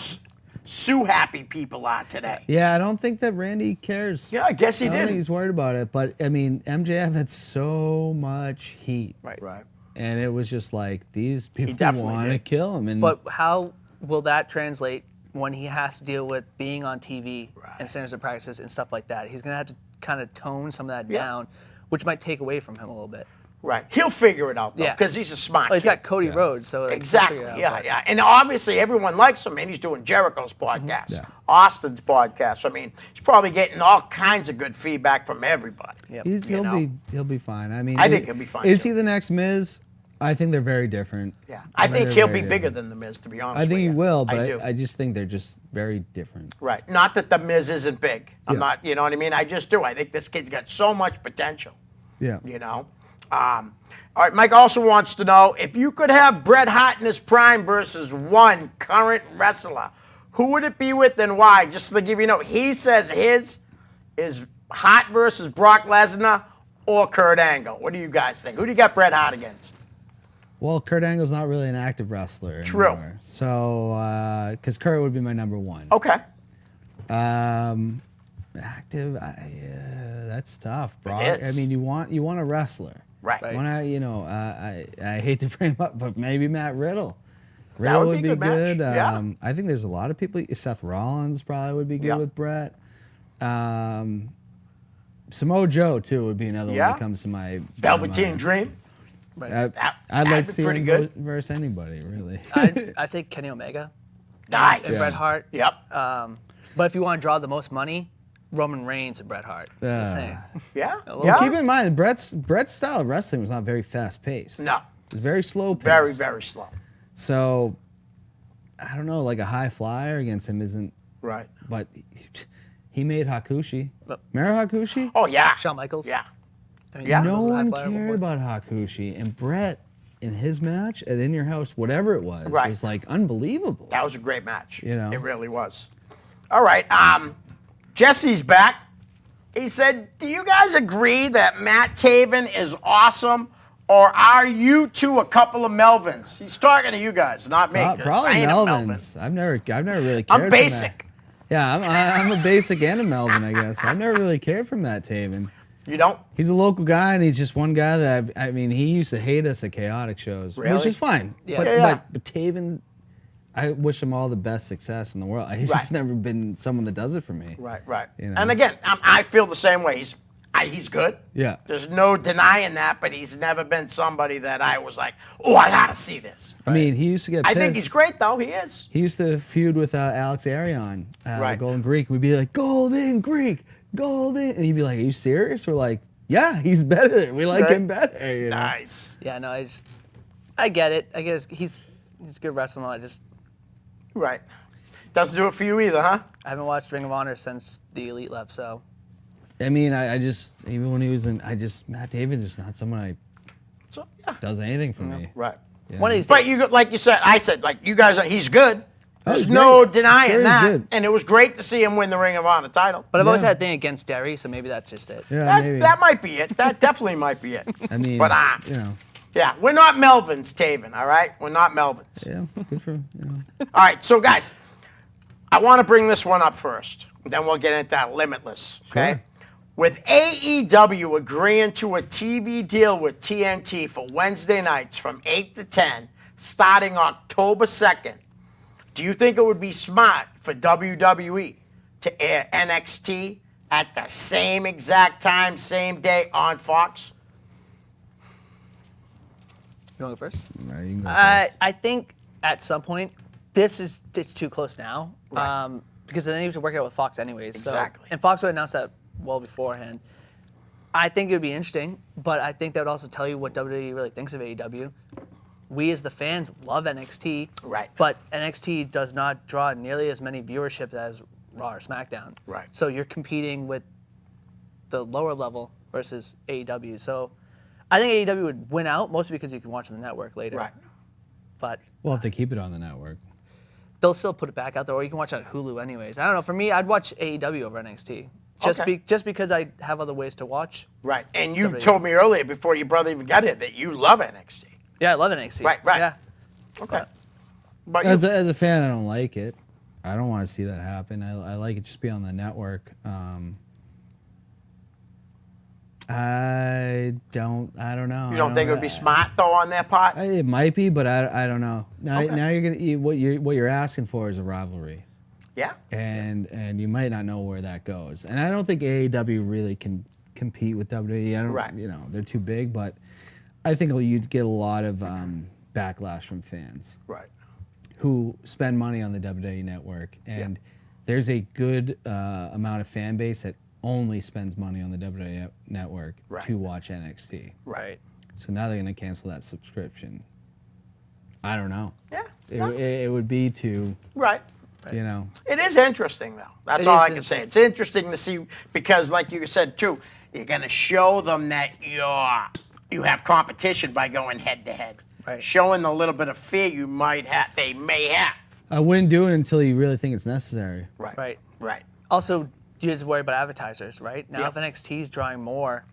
Sue happy people are today. Yeah, I don't think that Randy cares. Yeah, I guess he I don't think did. he's worried about it. But I mean, MJF had so much heat. right. Right. and it was just like these people definitely want to did. kill him. And But how will that translate when he has to deal with being on TV and standards of practices and stuff like that? He's going to have to kind of tone some of that Yeah. down, which might take away from him a little bit. Right. He'll figure it out, though, Yeah. because he's a smart Well, he's kid. got Cody Rhodes, so like, he'll Exactly. figure it out, Yeah, but- yeah. And obviously, everyone likes him, and he's doing Jericho's Mm-hmm. podcast, Yeah. Austin's podcast. I mean, he's probably getting all kinds of good feedback from everybody. Yep. he'll know? he'll be fine. I mean, I think he'll be fine, Is too. he the next Miz? I think they're very different. Yeah. I think They're he'll very be bigger different. than The Miz, to be honest I think with he you. will, I but do. I just think they're just very different. Right. Not that The Miz isn't big. I'm Yeah. not, you know what I mean? I just do. I think this kid's got so much potential. Yeah. You know. All right. Mike also wants to know if you could have Bret Hart in his prime versus one current wrestler, who would it be with and why? Just to give you a note, he says his is Hart versus Brock Lesnar or Kurt Angle. What do you guys think? Who do you got Bret Hart against? Well, Kurt Angle's not really an active wrestler True. anymore. So, because Kurt would be my number one. Okay. Active, that's tough, Brock. is. I mean, you want a wrestler. Right. Right. I hate to bring him up, but maybe Matt Riddle. That Riddle would be a good match. Yeah. I think there's a lot of people. Seth Rollins probably would be good Yeah. with Brett. Samoa Joe too would be another Yeah. one that comes to my Velveteen mind. Dream. Right. I'd That'd like be to see pretty him good. versus anybody, really. I'd say Kenny Omega Nice. and Bret Hart. Yep. But if you want to draw the most money, Roman Reigns and Bret Hart. Just saying. Yeah. little- Yeah. Keep in mind, Brett's style of wrestling was not very fast paced. No. It's very slow paced. Very, very slow. So, I don't know, like a high flyer against him isn't. Right. But he made Hakushi. But- Remember Hakushi? Oh yeah. Shawn Michaels. Yeah. I mean, Yeah. he No was a high one flyer cared before. about Hakushi, and Brett in his match at In Your House, whatever it was, Right. was like unbelievable. That was a great match. You know. It really was. All right. Jesse's back. He said, do you guys agree that Matt Taven is awesome, or are you two a couple of Melvins? He's talking to you guys, not me. 'cause Probably I ain't a Melvin. Melvin's. I've never really cared. for I'm Matt. basic. Yeah, I'm a basic and a Melvin, I guess. I've never really cared for Matt Taven. You don't? He's a local guy, and he's just one guy that I mean, he used to hate us at chaotic shows, which Really? is fine. Yeah. But, Yeah. but Taven, I wish him all the best success in the world. He's Right. just never been someone that does it for me. Right, right. You know. And again, I feel the same way. He's good. Yeah. There's no denying that, but he's never been somebody that I was like, oh, I got to see this. I mean, he used to get. I think pissed. he's great, though. He is. He used to feud with Alex Arion, Right. the Golden Greek. We'd be like, Golden Greek, Golden. And he'd be like, are you serious? We're like, yeah, he's better. We like Right. him better. You know? Nice. Yeah, no, I get it. I guess he's a good wrestler. I Right. Doesn't do it for you either, huh? haven't watched Ring of Honor since the Elite left, so I mean, I just, even when he was in, Matt David is not someone So, yeah. does anything for me. Right. Yeah. one of these But days. you, like you said, I said, like you guys, he's good. There's he's no great. denying Sure he's that. good. And it was great to see him win the Ring of Honor title. But I've always Yeah. had a thing against Derry, so maybe that's just it. Yeah, that, maybe. that might be it. That definitely might be it. I mean, But, you know, Yeah, we're not Melvins, Taven, all right? We're not Melvins. yeah, good for him. You know. All right, so guys, I want to bring this one up first. Then we'll get into that Limitless, okay? Sure. With AEW agreeing to a TV deal with TNT for Wednesday nights from 8 to 10, starting October 2nd, do you think it would be smart for WWE to air NXT at the same exact time, same day on Fox? You want to go first? All right, you can go first. I think at some point, it's too close now. Right. Because then you have to work it out with Fox anyways. Exactly. So, and Fox would announce that well beforehand. I think it would be interesting, but I think that would also tell you what WWE really thinks of AEW. We as the fans love NXT, Right. but NXT does not draw nearly as many viewership as Raw or SmackDown. Right. So you're competing with the lower level versus AEW. So I think AEW would win out, mostly because you can watch it on the network later. Right. But Well, if they keep it on the network. they'll still put it back out there, or you can watch it on Hulu anyways. I don't know. For me, I'd watch AEW over NXT. Okay. Just because I have other ways to watch. Right. And you WWE. told me earlier, before your brother even got here, that you love NXT. Yeah, I love NXT. Right, right. Yeah. Okay. But you, As a fan, I don't like it. I don't want to see that happen. I like it just be on the network. I don't know. You don't think it would be smart though on their part? It might be, but I don't know. Now, Okay. now you're gonna what you're asking for is a rivalry, Yeah. and you might not know where that goes. And I don't think AEW really can compete with WWE. I don't, Right. they're too big, but I think you'd get a lot of backlash from fans Right. who spend money on the WWE network, and there's a good amount of fan base that only spends money on the WWE network Right. to watch NXT. Right. So now they're going to cancel that subscription. I don't know. Yeah. It, no, it would be to, right. It is interesting, though. That's It all is I can say. It's interesting to see because, like you said too, you're going to show them that you have competition by going head to head, Right. showing the little bit of fear you might have, they may have. I wouldn't do it until you really think it's necessary. Right. Right. Right. Also, you just worry about advertisers, right? Now, Yep. if NXT is drawing more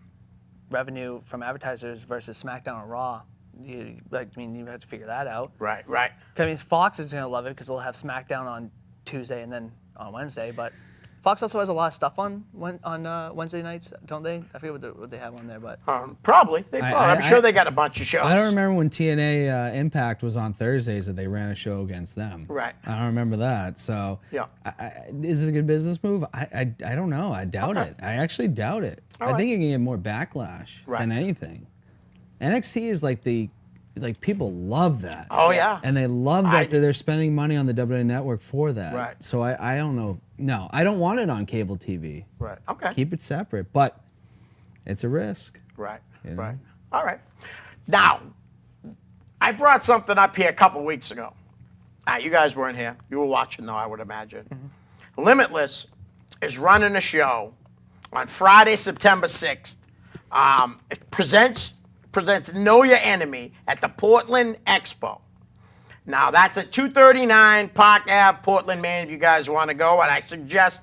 revenue from advertisers versus SmackDown or Raw, you have to figure that out. Right. Right. 'Cause, I mean, Fox is going to love it because they'll have SmackDown on Tuesday and then on Wednesday. But Fox also has a lot of stuff on Wednesday nights, don't they? I forget what they have on there, but Probably. I'm sure I- they got a bunch of shows. I don't remember when TNA Impact was on Thursdays that they ran a show against them. Right. I don't remember that. So Yeah. is it a good business move? I don't know. I doubt Okay. it. I actually doubt it. All I right. think you can get more backlash Right. than anything. NXT is like people love that. Oh, yeah. And they love that they're spending money on the WWE network for that. Right. So I don't know. No, I don't want it on cable TV. Right. Okay. Keep it separate, but it's a risk. Right. You know? Right. All right. Now, I brought something up here a couple weeks ago. You guys weren't here. You were watching, though, I would imagine. Limitless is running a show on Friday, September 6th. It presents Know Your Enemy at the Portland Expo. Now, that's at 239 Park Ave, Portland, Maine, if you guys want to go. And I suggest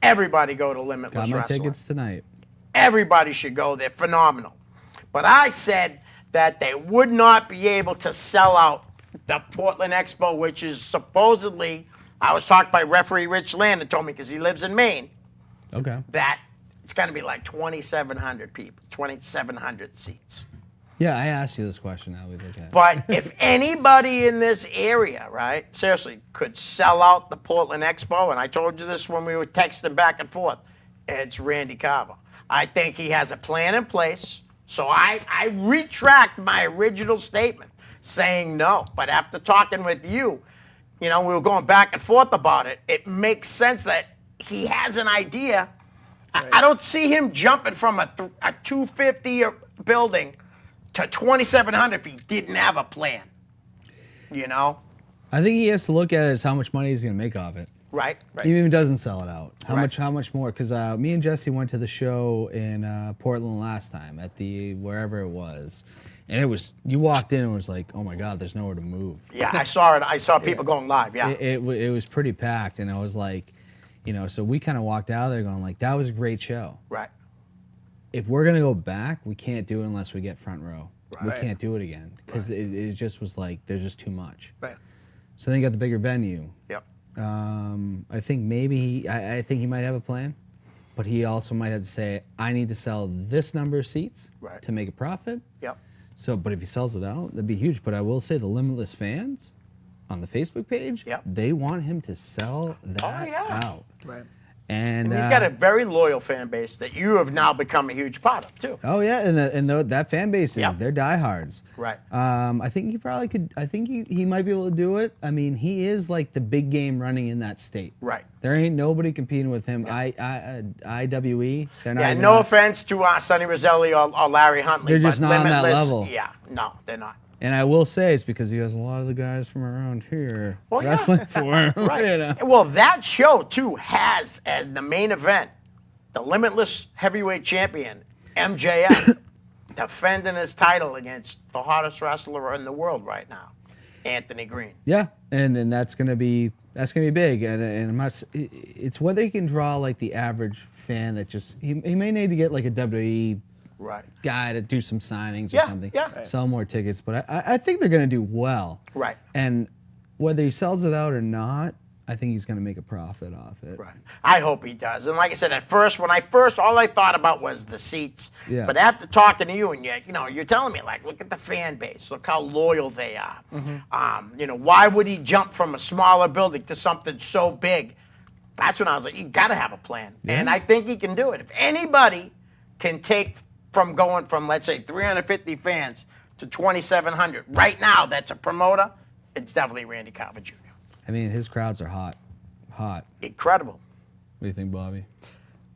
everybody go to Limitless Got my Wrestling. tickets tonight. Everybody should go. They're phenomenal. But I said that they would not be able to sell out the Portland Expo, which is supposedly, I was talked by referee Rich Landon, told me because he lives in Maine, Okay. that it's going to be like 2,700 people, 2,700 seats. Yeah, I asked you this question. Now we look at it. But if anybody in this area, right, seriously, could sell out the Portland Expo, and I told you this when we were texting back and forth, it's Randy Carver. I think he has a plan in place. So I retract my original statement saying no. But after talking with you, we were going back and forth about it. It makes sense that he has an idea. I don't see him jumping from a 250 building to 2,700 if he didn't have a plan. I think he has to look at it as how much money he's going to make off it. Right? Even if he doesn't sell it out, how Right. much more? Because me and Jesse went to the show in Portland last time at the wherever it was, and it was you walked in and it was like, oh my God, there's nowhere to move. Yeah, I saw it. I saw people going live. Yeah. It was pretty packed, and I was like, so we kind of walked out of there going like, that was a great show. Right. If we're gonna go back, we can't do it unless we get front row. We Right. can't do it again because it just was like there's just too much. right. So then you got the bigger venue. Yep. I think maybe I think he might have a plan, but he also might have to say, I need to sell this number of seats Right. to make a profit. Yep. So, but if he sells it out, that'd be huge. But I will say the Limitless fans on the Facebook page, Yep. they want him to sell that yeah. out. Right. And And he's got a very loyal fan base that you have now become a huge part of too. oh yeah, and that fan base is Yeah. they're diehards. Right. I think he probably could. I think he might be able to do it. I mean, he is like the big game running in that state. Right. There ain't nobody competing with him. IWE. They're not. Yeah, even no on- offense to Sonny Roselli or Larry Huntley. They're just but not on that Limitless, level. Yeah, no, they're not. And I will say it's because he has a lot of the guys from around here Well, yeah. wrestling for him. Right. you know? Well, that show too has as the main event the Limitless Heavyweight Champion MJF defending his title against the hottest wrestler in the world right now, Anthony Green. Yeah, and that's gonna be big. And I'm not. It's whether he can draw like the average fan that just he may need to get like a WWE Right. guy to do some signings or Yeah, something. yeah. Right. Sell more tickets, but I think they're gonna do well. Right. And whether he sells it out or not, I think he's going to make a profit off it. Right. I hope he does. And like I said, at first, all I thought about was the seats. Yeah. But after talking to you, and you're telling me, like, look at the fan base, look how loyal they are. Why would he jump from a smaller building to something so big? That's when I was like, you got to have a plan. And I think he can do it. If anybody can take from going from, let's say, 350 fans to 2,700 right now, that's a promoter, it's definitely Randy Carver Jr. I mean, his crowds are hot. Hot. Incredible. What do you think, Bobby?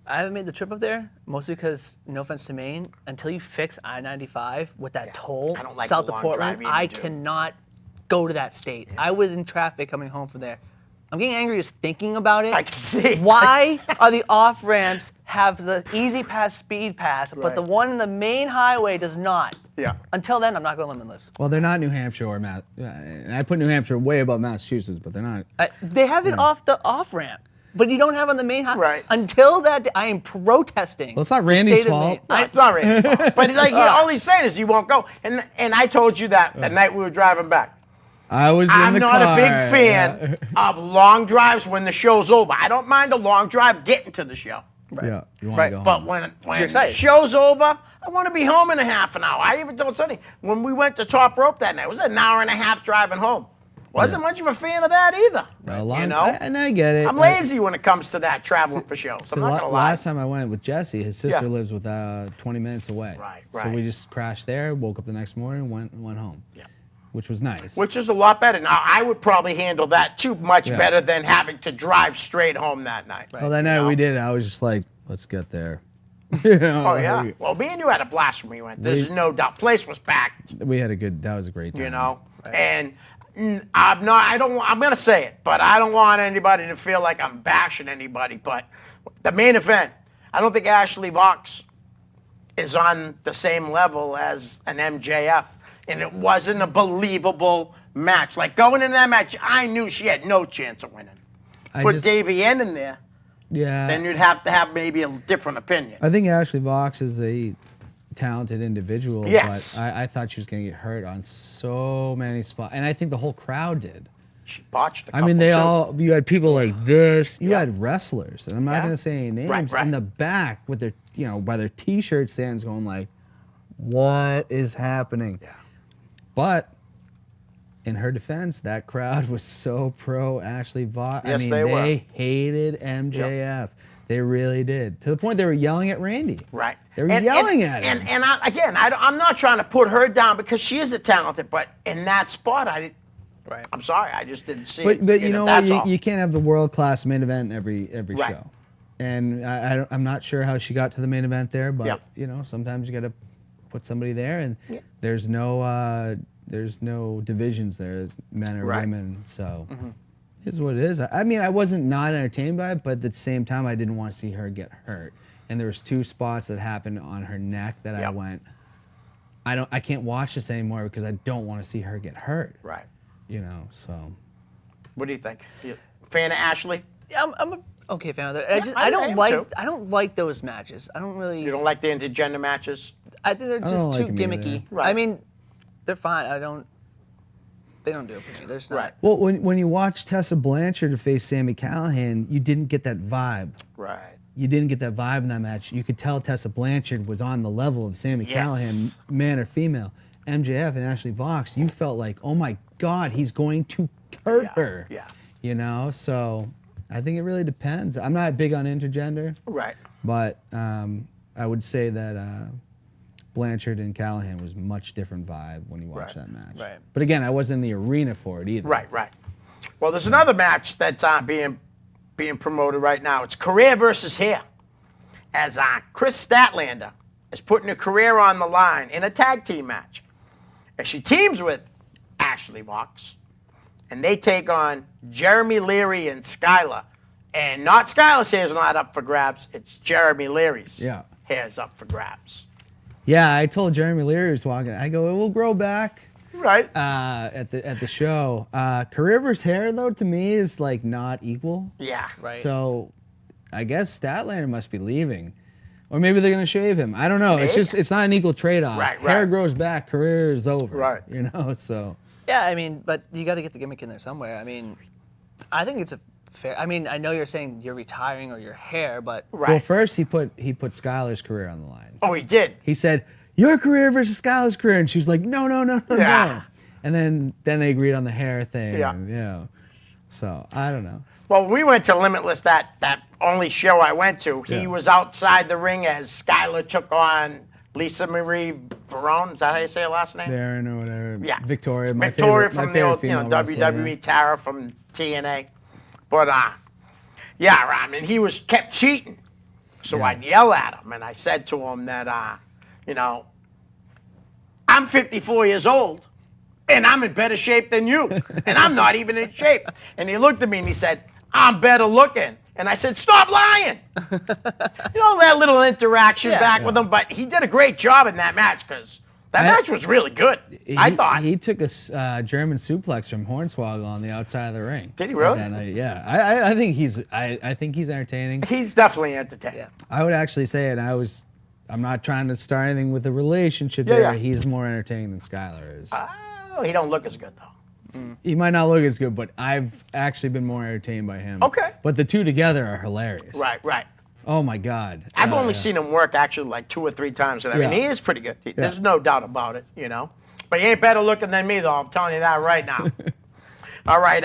I haven't made the trip up there, mostly because, no offense to Maine, until you fix I-95 with that toll I don't like south the of long Portland, drive I either, dude. cannot go to that state. I was in traffic coming home from there. I'm getting angry just thinking about it. I can see. Why are the off ramps have the easy pass, speed pass, but the one in the main highway does not? Yeah. Until then, I'm not going limitless. Well, they're not New Hampshire or Mass. And I put New Hampshire way above Massachusetts, but they're not. They have it off the off ramp, but you don't have on the main highway. Right. Until that day, I am protesting. Well, it's not the Randy's state of fault. Maine. No, it's not Randy's fault. But like, all he's saying is he won't go. And I told you that the night we were driving back. I was in I'm the not car. a big fan of long drives when the show's over. I don't mind a long drive getting to the show. Yeah, you want Right, to go But home. when You're the excited. show's over, I want to be home in a half an hour. I even told Sonny, when we went to Top Rope that night, it was an hour and a half driving home. Wasn't much of a fan of that either. A long- you know? and I get it. I'm lazy when it comes to that, traveling for shows. So I'm not going to lie. last time I went with Jesse, his sister Yeah. lives with 20 minutes away. Right, So right. we just crashed there, woke up the next morning, went home. Yeah. Which was nice. Which is a lot better. Now, I would probably handle that too much Yeah. better than having to drive straight home that night. well, that you night know? we did. I was just like, let's get there. You know, Oh, yeah. Well, me and you had a blast when we went. There's no doubt. Place was packed, We had that was a great time. you know? And I'm going to say it, but I don't want anybody to feel like I'm bashing anybody. But the main event, I don't think Ashley Vox is on the same level as an MJF. And it wasn't a believable match. Like going into that match, I knew she had no chance of winning. Put Davey N in there, Yeah. then you'd have to have maybe a different opinion. I think Ashley Vox is a talented individual, Yes. but I thought she was going to get hurt on so many spots. And I think the whole crowd did. She botched a I couple, mean, too. you had people like this. You Yeah. had wrestlers, and I'm not Yeah. going to say any names, Right. in the back with their, by their T-shirt stands going like, what is happening? Yeah. But in her defense, that crowd was so pro Ashley Vox. Yes, I mean, they were. hated MJF. They really did. To the point they were yelling at Randy. Right. They were yelling at him. And I'm not trying to put her down because she is a talented, but in that spot, Right. I'm sorry, I just didn't see it. But you know what? That's all. You can't have the world class main event in every Right. show. And I'm not sure how she got to the main event there, but Yeah. sometimes you got to put somebody there, and Yeah. there's no divisions there, as men or Right. women. So it's what it is. I mean, I wasn't not entertained by it, but at the same time, I didn't want to see her get hurt. And there was 2 spots that happened on her neck that I Yep. went, I can't watch this anymore because I don't want to see her get hurt. Right. So. What do you think? You fan of Ashley? Yeah, I'm a okay fan of that. I I don't am like too. I don't like those matches. I don't really. You don't like the intergender matches? I think they're don't just like too 'em either. gimmicky. Right. I mean, they're fine. They don't do it for me. There's not. Right. Well, when you watch Tessa Blanchard face Sami Callihan, you didn't get that vibe. Right. You didn't get that vibe in that match. You could tell Tessa Blanchard was on the level of Sami Yes. Callihan, man or female. MJF and Ashley Vox, you felt like, oh my God, he's going to hurt her. Yeah. So I think it really depends. I'm not big on intergender, Right. but I would say that Blanchard and Callahan was much different vibe when you watch Right. that match. Right. But again, I wasn't in the arena for it either. Right. Well, there's another match that's being promoted right now. It's career versus hair. As Chris Statlander is putting a career on the line in a tag team match. As she teams with Ashley Vox. And they take on Jeremy Leary and Skylar. And not Skylar's hair's not up for grabs. It's Jeremy Leary's hair's up for grabs. Yeah, I told Jeremy Leary was walking. I go, it will grow back. Right. At the show. Career versus hair though, to me is like not equal. Yeah. Right. So I guess Statlander must be leaving. Or maybe they're gonna shave him. I don't know. Maybe. It's not an equal trade-off. Right. Hair grows back, career is over. Right. So Yeah, I mean, but you got to get the gimmick in there somewhere. I mean, I think it's a fair. I mean, I know you're saying you're retiring or your hair, but Right. Well, first he put Skylar's career on the line. Oh, he did. He said, "Your career versus Skylar's career," and she was like, "No, no, no, no, Yeah. no." And then they agreed on the hair thing. Yeah. And, so I don't know. Well, we went to Limitless, that only show I went to. He Yeah. was outside the ring as Skylar took on Lisa Marie Verone. Is that how you say her last name? Darren or whatever. Yeah. Victoria. My Victoria favorite, my from the favorite old, female WWE, wrestler, Tara from TNA. But yeah, I mean, he kept cheating. So Yeah. I'd yell at him, and I said to him that, I'm 54 years old, and I'm in better shape than you, and I'm not even in shape. And he looked at me and he said, I'm better looking. And I said, stop lying. That little interaction Yeah. back with him. But he did a great job in that match because that match was really good. I thought. he took a German suplex from Hornswoggle on the outside of the ring. Did he really? That night. Yeah, I think he's entertaining. He's definitely entertaining. Yeah. I would actually say, and I'm not trying to start anything with the relationship Yeah, there. yeah. He's more entertaining than Skylar is. Oh, he don't look as good though. He might not look as good, but I've actually been more entertained by him. Okay. But the two together are hilarious. Right. Oh my God. I've only Yeah. seen him work actually like 2 or 3 times, and I mean Yeah. he is pretty good. There's no doubt about it, But he ain't better looking than me, though. I'm telling you that right now. All right.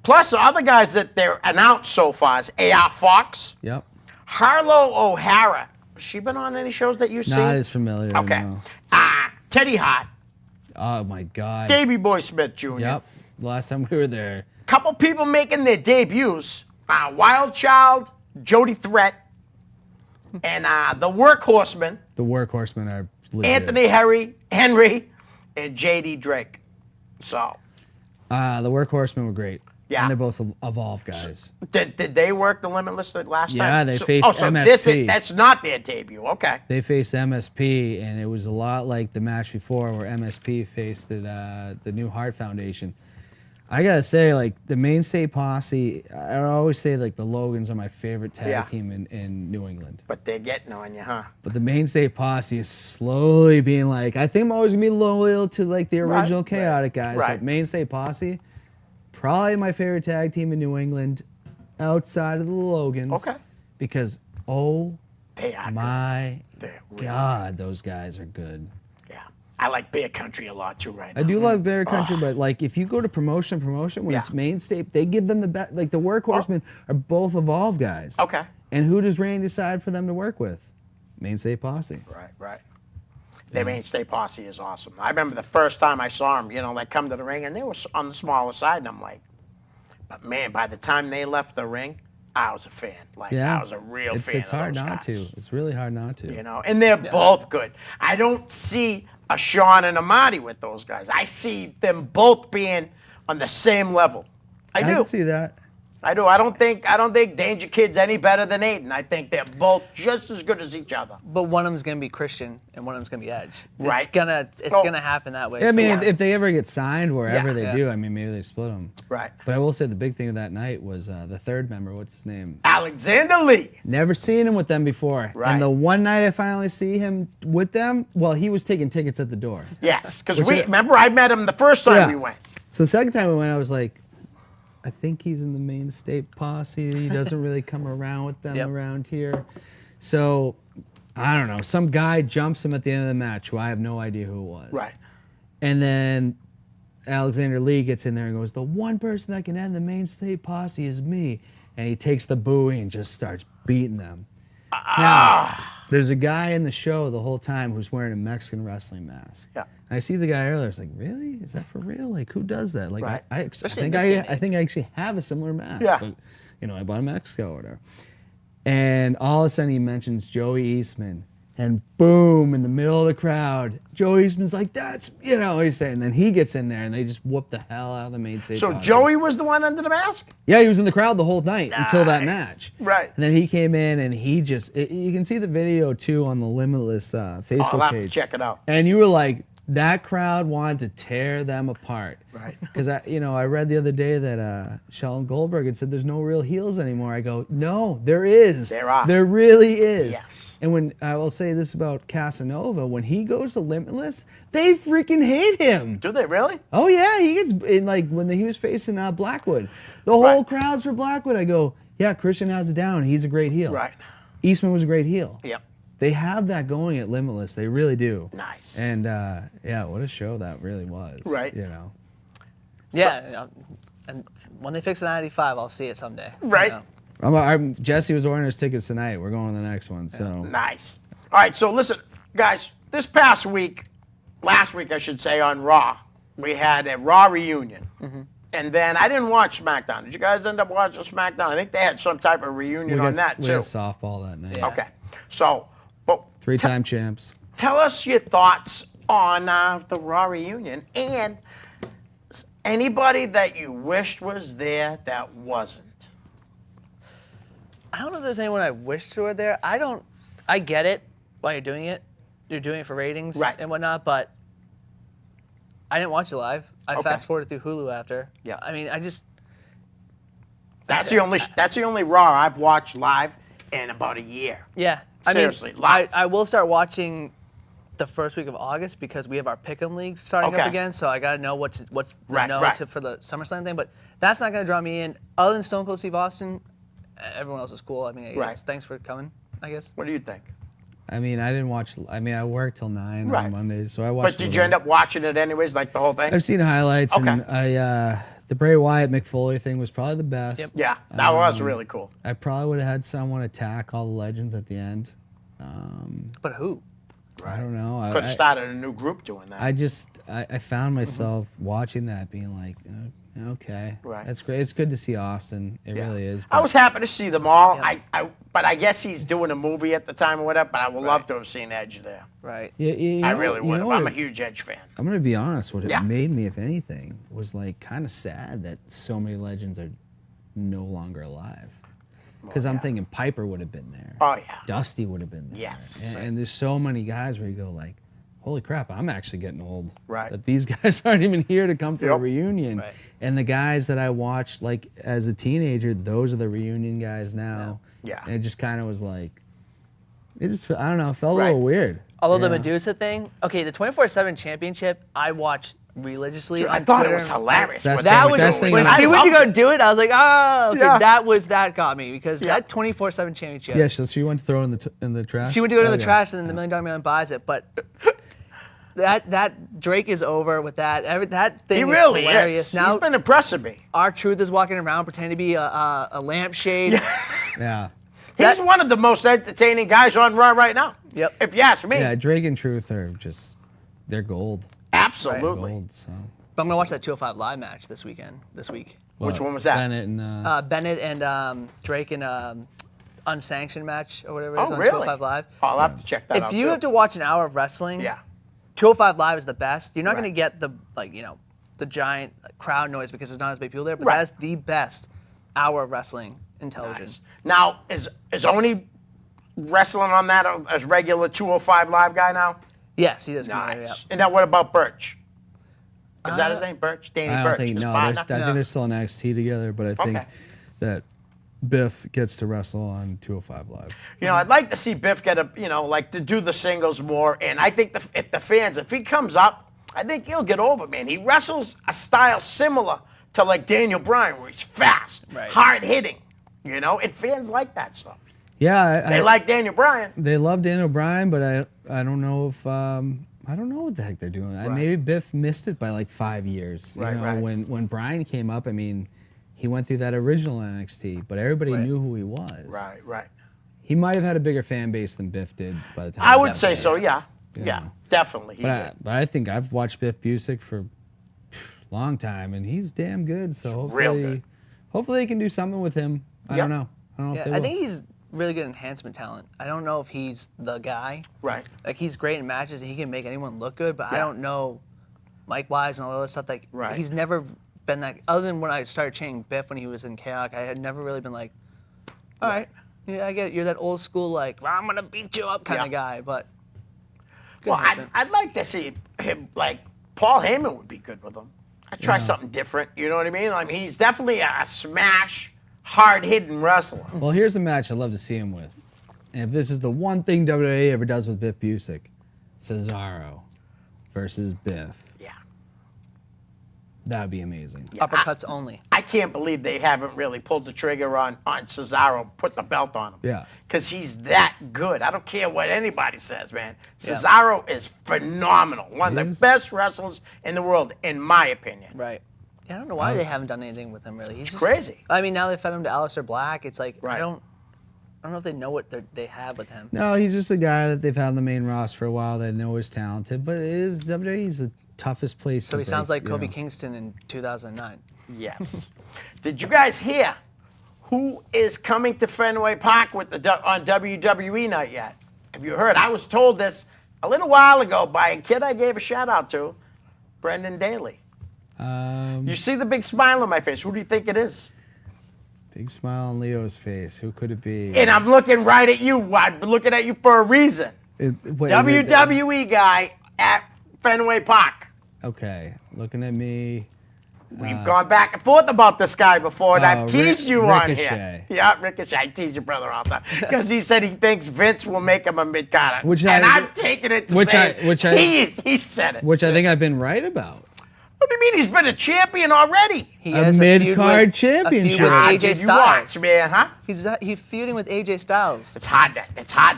Plus, the other guys that they're announced so far is A.R. Fox, Yep. Harlow O'Hara. Has she been on any shows that you've seen? Not as familiar. Okay. No. Teddy Hart, Oh my God. Davey Boy Smith Jr. Yep. Last time we were there. Couple people making their debuts. Wild Child, Jody Threat, and the Workhorsemen, The Workhorsemen are legit. Anthony Henry, and J.D. Drake. So, The Workhorsemen were great. Yeah. And they're both Evolve guys. did they work the Limitless the last time? Yeah, they so, faced Oh, so MSP. that's not their debut. Okay. They faced MSP, and it was a lot like the match before where MSP faced the New Heart Foundation. I gotta say, like, the Mainstay Posse, I always say, like, the Logans are my favorite tag Yeah. team in New England. But they're getting on you, huh? But the Mainstay Posse is slowly being like, I think I'm always gonna be loyal to, like, the original Right, Chaotic guys. right. But Mainstay Posse, probably my favorite tag team in New England outside of the Logans. Okay. Because, oh They are my They're really God, those guys are good. good. Yeah. I like Bear Country a lot too right now. I do love Bear Country, but like if you go to promotion, when Yeah. it's Mainstay, they give them the best. Like the Workhorsemen are both Evolve guys. Okay. And who does Randy decide for them to work with? Mainstay Posse. Right. Their Mainstay Posse is awesome. I remember the first time I saw them, they come to the ring, and they were on the smaller side, and I'm like, but man, by the time they left the ring, I was a fan. Like, Yeah. I was a real It's fan it's of hard those not guys. to. It's really hard not to. And they're both good. I don't see a Sean and a Marty with those guys. I see them both being on the same level. I I do. can see that. I do. I don't think Danger Kid's any better than Aiden. I think they're both just as good as each other. but one of them's gonna be Christian and one of them's gonna be Edge. Right. It's Oh. gonna happen that way. Yeah, I mean, so- if they ever get signed wherever Yeah. they Yeah. do, I mean, maybe they split them. Right. But I will say the big thing of that night was the third member. What's his name? Alexander Lee. Never seen him with them before. Right. And the one night I finally see him with them, well, he was taking tickets at the door. Yes, because Which remember I met him the first time we went. So the second time we went, I was like, I think he's in the Mainstay Posse. He doesn't really come around with them Yep. around here. So, I don't know. Some guy jumps him at the end of the match who I have no idea who it was. Right. And then Alexander Lee gets in there and goes, the one person that can end the Mainstay Posse is me. And he takes the Bowie and just starts beating them. Now, there's a guy in the show the whole time who's wearing a Mexican wrestling mask. Yeah. And I see the guy earlier. I was like, really? Is that for real? Like, who does that? Like, Right. I Especially think in this day and I think I actually have a similar mask. Yeah. But, I bought in Mexico or whatever. And all of a sudden he mentions Joey Eastman. And boom, in the middle of the crowd, Joey Eastman's like, that's, he's saying. And then he gets in there and they just whoop the hell out of the Mainstay So Posse. Joey was the one under the mask? Yeah, he was in the crowd the whole night until that Nice. match. Right. And then he came in and he just, you can see the video too on the Limitless Facebook I'll have to page. check it out. And you were like, That crowd wanted to tear them apart. Right. Because I read the other day that Sheldon Goldberg had said there's no real heels anymore. I go, no, there is. There are. There really is. Yes. And when I will say this about Casanova, when he goes to Limitless, they freaking hate him. Do they really? Oh yeah, he gets in like when he was facing Blackwood, the whole Right. crowd's for Blackwood. I go, yeah, Christian has it down. He's a great heel. Right. Eastman was a great heel. Yep. They have that going at Limitless. They really do. Nice. And yeah, what a show that really was. Right. You know. Yeah, and when they fix it in 95, I'll see it someday. Right. Jesse was ordering his tickets tonight. We're going to the next one. So Nice. All right, so listen, guys, this past week, last week I should say, on Raw, we had a Raw reunion. And then I didn't watch SmackDown. Did you guys end up watching SmackDown? I think they had some type of reunion on that we too. had softball that night. Yeah. Okay. So, but 3-time champs. tell us your thoughts on the Raw reunion and anybody that you wished was there that wasn't. I don't know if there's anyone I wish were there. I get it why you're doing it. You're doing it for ratings Right. and whatnot, but I didn't watch it live. I Okay. fast forwarded through Hulu after. Yeah. I mean, That's the only Raw I've watched live in about a year. yeah. Seriously, I mean, live. I will start watching the first week of August because we have our Pick'em League starting Okay. up again, so I got to know what's the Right, know right. for the SummerSlam thing, but that's not going to draw me in. Other than Stone Cold Steve Austin, everyone else is cool. I mean, I Right. guess, thanks for coming, I guess. What do you think? I mean, I didn't watch. I mean, I worked till 9 Right. on Mondays, so I watched. But did you end up watching it anyways, like the whole thing? I've seen highlights, Okay. and the Bray Wyatt Mick Foley thing was probably the best. Yep. Yeah, that was really cool. I probably would have had someone attack all the legends at the end. But who? I don't know. Could have started a new group doing that. I found myself watching that, being like, okay, Right. that's great. It's good to see Austin. It Yeah. really is. I but- was happy to see them all. Yeah. But I guess he's doing a movie at the time or whatever. But I would love to have seen Edge there. Right. Yeah, you I know- really you would know have. I'm what a huge Edge fan. I'm gonna be honest. What it Yeah. made me, if anything, was like kind of sad that so many legends are no longer alive. Because I'm thinking Piper would have been there. Oh, yeah. Dusty would have been there. Yes. And there's so many guys where you go like, holy crap, I'm actually getting old. Right. That these guys aren't even here to come for a Yep. reunion. Right. And the guys that I watched like as a teenager, those are the reunion guys now. Yeah. And it just kind of was like, I don't know, it felt a Right. little weird. Although the Yeah. Medusa thing, okay, the 24/7 championship, I watch religiously. I on thought Twitter it was and- hilarious. That's what the they That were was best doing. thing when I she went to loved go it. do it. I was like, oh, okay, Yeah. that got me because Yeah. that 24/7 championship. Yeah, so she went to throw in the trash. She went to go to the Okay. trash, and then the $1 Million Man buys it. But that Drake is over with that. That thing He is really hilarious. is. Now He's been impressing me. R-Truth is walking around pretending to be a lampshade. Yeah. He's one of the most entertaining guys on Raw right now. Yep. If you ask me. Yeah, Drake and Truth are just, they're gold. Absolutely. Gold, so. But I'm gonna watch that 205 Live match this week. Which one was that? Bennett and, Bennett and Drake in unsanctioned match or whatever it is Oh, on really? 205 Live. I'll have to check that If out you too. have to watch an hour of wrestling, Yeah. 205 Live is the best. You're not Right. going to get the giant crowd noise because there's not as many people there, but Right. that is the best hour of wrestling in television. Nice. Now, is Oni wrestling on that as regular 205 Live guy now? Yes, he does. come Nice. there, yeah. And now what about Birch? Is that his name? Birch? Danny I Birch. don't think, his no, partner? I think they're still in NXT together, but I think Okay. that Biff gets to wrestle on 205 Live. You know, I'd like to see Biff get to do the singles more. And I think if he comes up, I think he'll get over, man. He wrestles a style similar to like Daniel Bryan, where he's fast, Right. hard hitting, and fans like that stuff. Yeah, They like Daniel Bryan. they love Daniel Bryan, but I don't know if I don't know what the heck they're doing. Maybe Biff missed it by like 5 years. Right, right. When Bryan came up, I mean, he went through that original NXT, but everybody Right. knew who he was. Right, right. He might have had a bigger fan base than Biff did by the time. I he would got say there. so, yeah. Yeah. Yeah, definitely. He did. But I think I've watched Biff Busick for a long time, and he's damn good. So hopefully, real good. hopefully they can do something with him. I Yep. don't know. I don't know if Yeah, they I will. think he's really good enhancement talent. I don't know if he's the guy. Right. Like he's great in matches and he can make anyone look good, but I Yeah. don't know Mike Wise and all that other stuff. Like Right. he's never been that. Other than when I started chanting Biff when he was in Chaos, I had never really been like, all right, yeah, I get it. You're that old school like I'm gonna beat you up kind Yeah. of guy. But Well, happen. I'd like to see him, like, Paul Heyman would be good with him. I'd try something different, you know what I mean? I mean, he's definitely a smash, hard-hitting wrestler. Well, here's a match I'd love to see him with. And if this is the one thing WWE ever does with Biff Busick, Cesaro versus Biff. Yeah. That would be amazing. Uppercuts only. I can't believe they haven't really pulled the trigger on Cesaro, put the belt on him. Yeah. Because he's that good. I don't care what anybody says, man. Cesaro is phenomenal. One of He the is. best wrestlers in the world, in my opinion. Right. Yeah, I don't know why they haven't done anything with him really. He's just crazy. I mean, now they fed him to Aleister Black. It's like Right. I don't know if they know what they have with him. No, he's just a guy that they've had on the main roster for a while. They know is talented, but it is WWE's the toughest place. So he to sounds break, like Kobe you know. Kingston in 2009. Yes. Did you guys hear who is coming to Fenway Park with on WWE night yet? Have you heard? I was told this a little while ago by a kid I gave a shout out to, Brendan Daly. You see the big smile on my face. Who do you think it is? Big smile on Leo's face. Who could it be? And I'm looking right at you. I've been looking at you for a reason. What, is it- WWE guy at Fenway Park. Okay, looking at me. We've gone back and forth about this guy before, and I've Ric- teased you on Ricochet. here. Yeah, Ricochet. I tease your brother all the time because he said he thinks Vince will make him a mid-carder. Which and I- I've taken it to which say I- he said it. Which I think I've been right about. What do you mean? He's been a champion already. He A has feud mid-card with- championship. A feud with Ah, AJ did you Styles. watch, man, huh? He's feuding with AJ Styles. It's hard to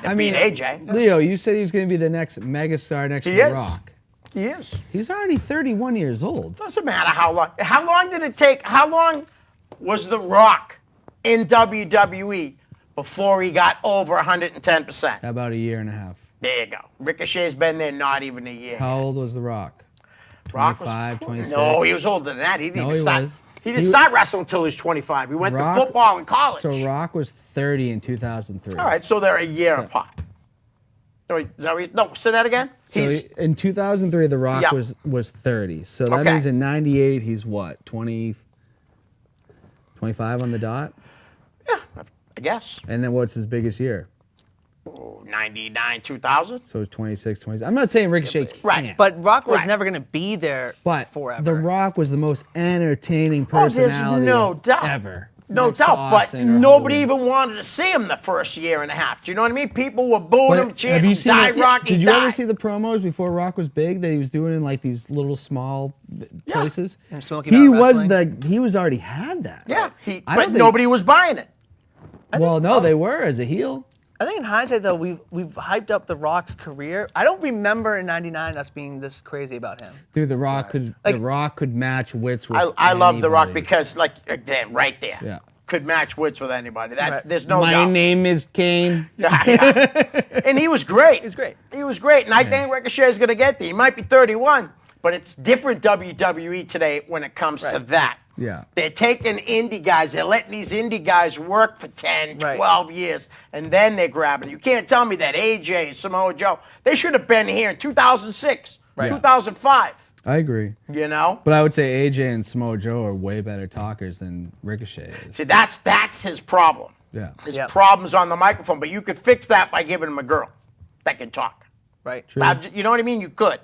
I beat mean, AJ. Leo, you said he's going to be the next megastar next He to The is. Rock. He is. He's already 31 years old. Doesn't matter how long. How long did it take? How long was The Rock in WWE before he got over 110%? About a year and a half. There you go. Ricochet's been there not even a year. How old was The Rock? Rock was 25, 26? No, he was older than that. He didn't No, even he start. was. He didn't He- start wrestling until he was 25. He went Rock- to football in college. So Rock was 30 in 2003. All right, so they're a year apart. So is that what no, say that again. So He's in 2003, The Rock Yeah. was 30. So that Okay. means in 98, he's what, 20, 25 on the dot? I guess And then what's his biggest year? 99, 2000. So 26, 27. I'm not saying Ricochet can't. Right, But Rock was Right. never going to be there But forever. The Rock was the most entertaining Oh, there's personality no doubt. ever. No Next to doubt, but Austin or nobody Hogan. even wanted to see him the first year and a half. Do you know what I mean? People were booing But him, have chanting, you seen "Die the- Rock, he Did you died." ever see the promos before Rock was big that he was doing in like these little small places? Him Smoky He Mountain was Wrestling? he was already had that. Yeah, I but don't think- nobody was buying it. Well, no, they were as a heel. I think in hindsight, though, we've hyped up The Rock's career. I don't remember in '99 us being this crazy about him. Dude, The Rock could match wits with I love The Rock anybody. because, like, right there, Yeah. could match wits with anybody. That's Right. there's no My doubt. name is Kane. Yeah. And he was great. He's great. He was great, and I think Ricochet is going to get there. He might be 31, but it's different WWE today when it comes to Right. that. Yeah. They're taking indie guys. They're letting these indie guys work for 10, Right. 12 years, and then they're grabbing. You can't tell me that AJ and Samoa Joe, they should have been here in 2006, Right. 2005, I agree. you know? But I would say AJ and Samoa Joe are way better talkers than Ricochet is. See, that's his problem. Yeah. His Yep. problem's on the microphone, but you could fix that by giving him a girl that can talk. Right. You know what I mean? You could.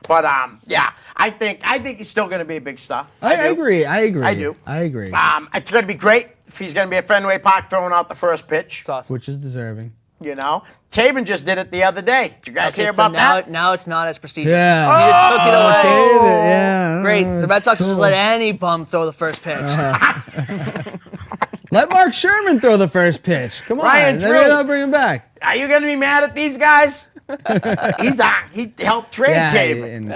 But yeah, I think he's still going to be a big star. I do. agree. I agree. I do. I agree. It's going to be great if he's going to be at Fenway Park throwing out the first pitch. It's awesome. Which is deserving. You know, Taven just did it the other day. Did you guys Okay, hear so about that? now it's not as prestigious. Yeah. He just took it away. David, yeah. Great. The Red Sox Cool. just let any bum throw the first pitch. Let Mark Sherman throw the first pitch. Come on. Ryan Maybe Drew. they'll bring him back. Are you going to be mad at these guys? He helped trade Taven. And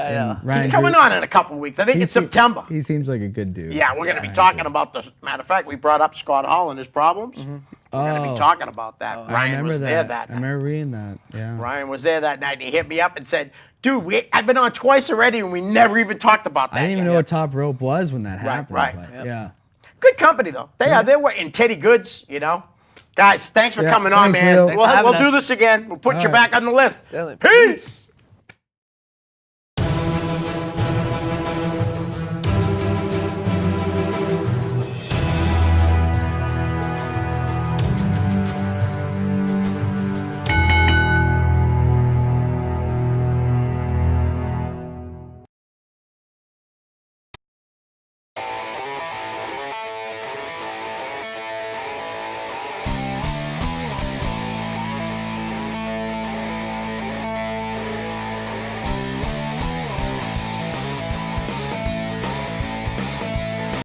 Ryan He's coming Drew- on in a couple weeks. I think it's September. He seems like a good dude. Yeah, we're going to be talking about this. Matter of fact, we brought up Scott Hall and his problems. We're going to Oh. be talking about that. I Ryan remember was that. there that I night. remember reading that. Yeah. Ryan was there that night, and he hit me up and said, "Dude, I've been on twice already, and we never even talked about that." I didn't even yet." know what top rope was when that happened. right. but Yeah. Good company though. They were in Teddy Goods, you know. Guys, thanks for Yeah, coming on, thanks, man. Leo. Thanks for having We'll do us. this again. We'll put you right. back on the list. Definitely. Peace.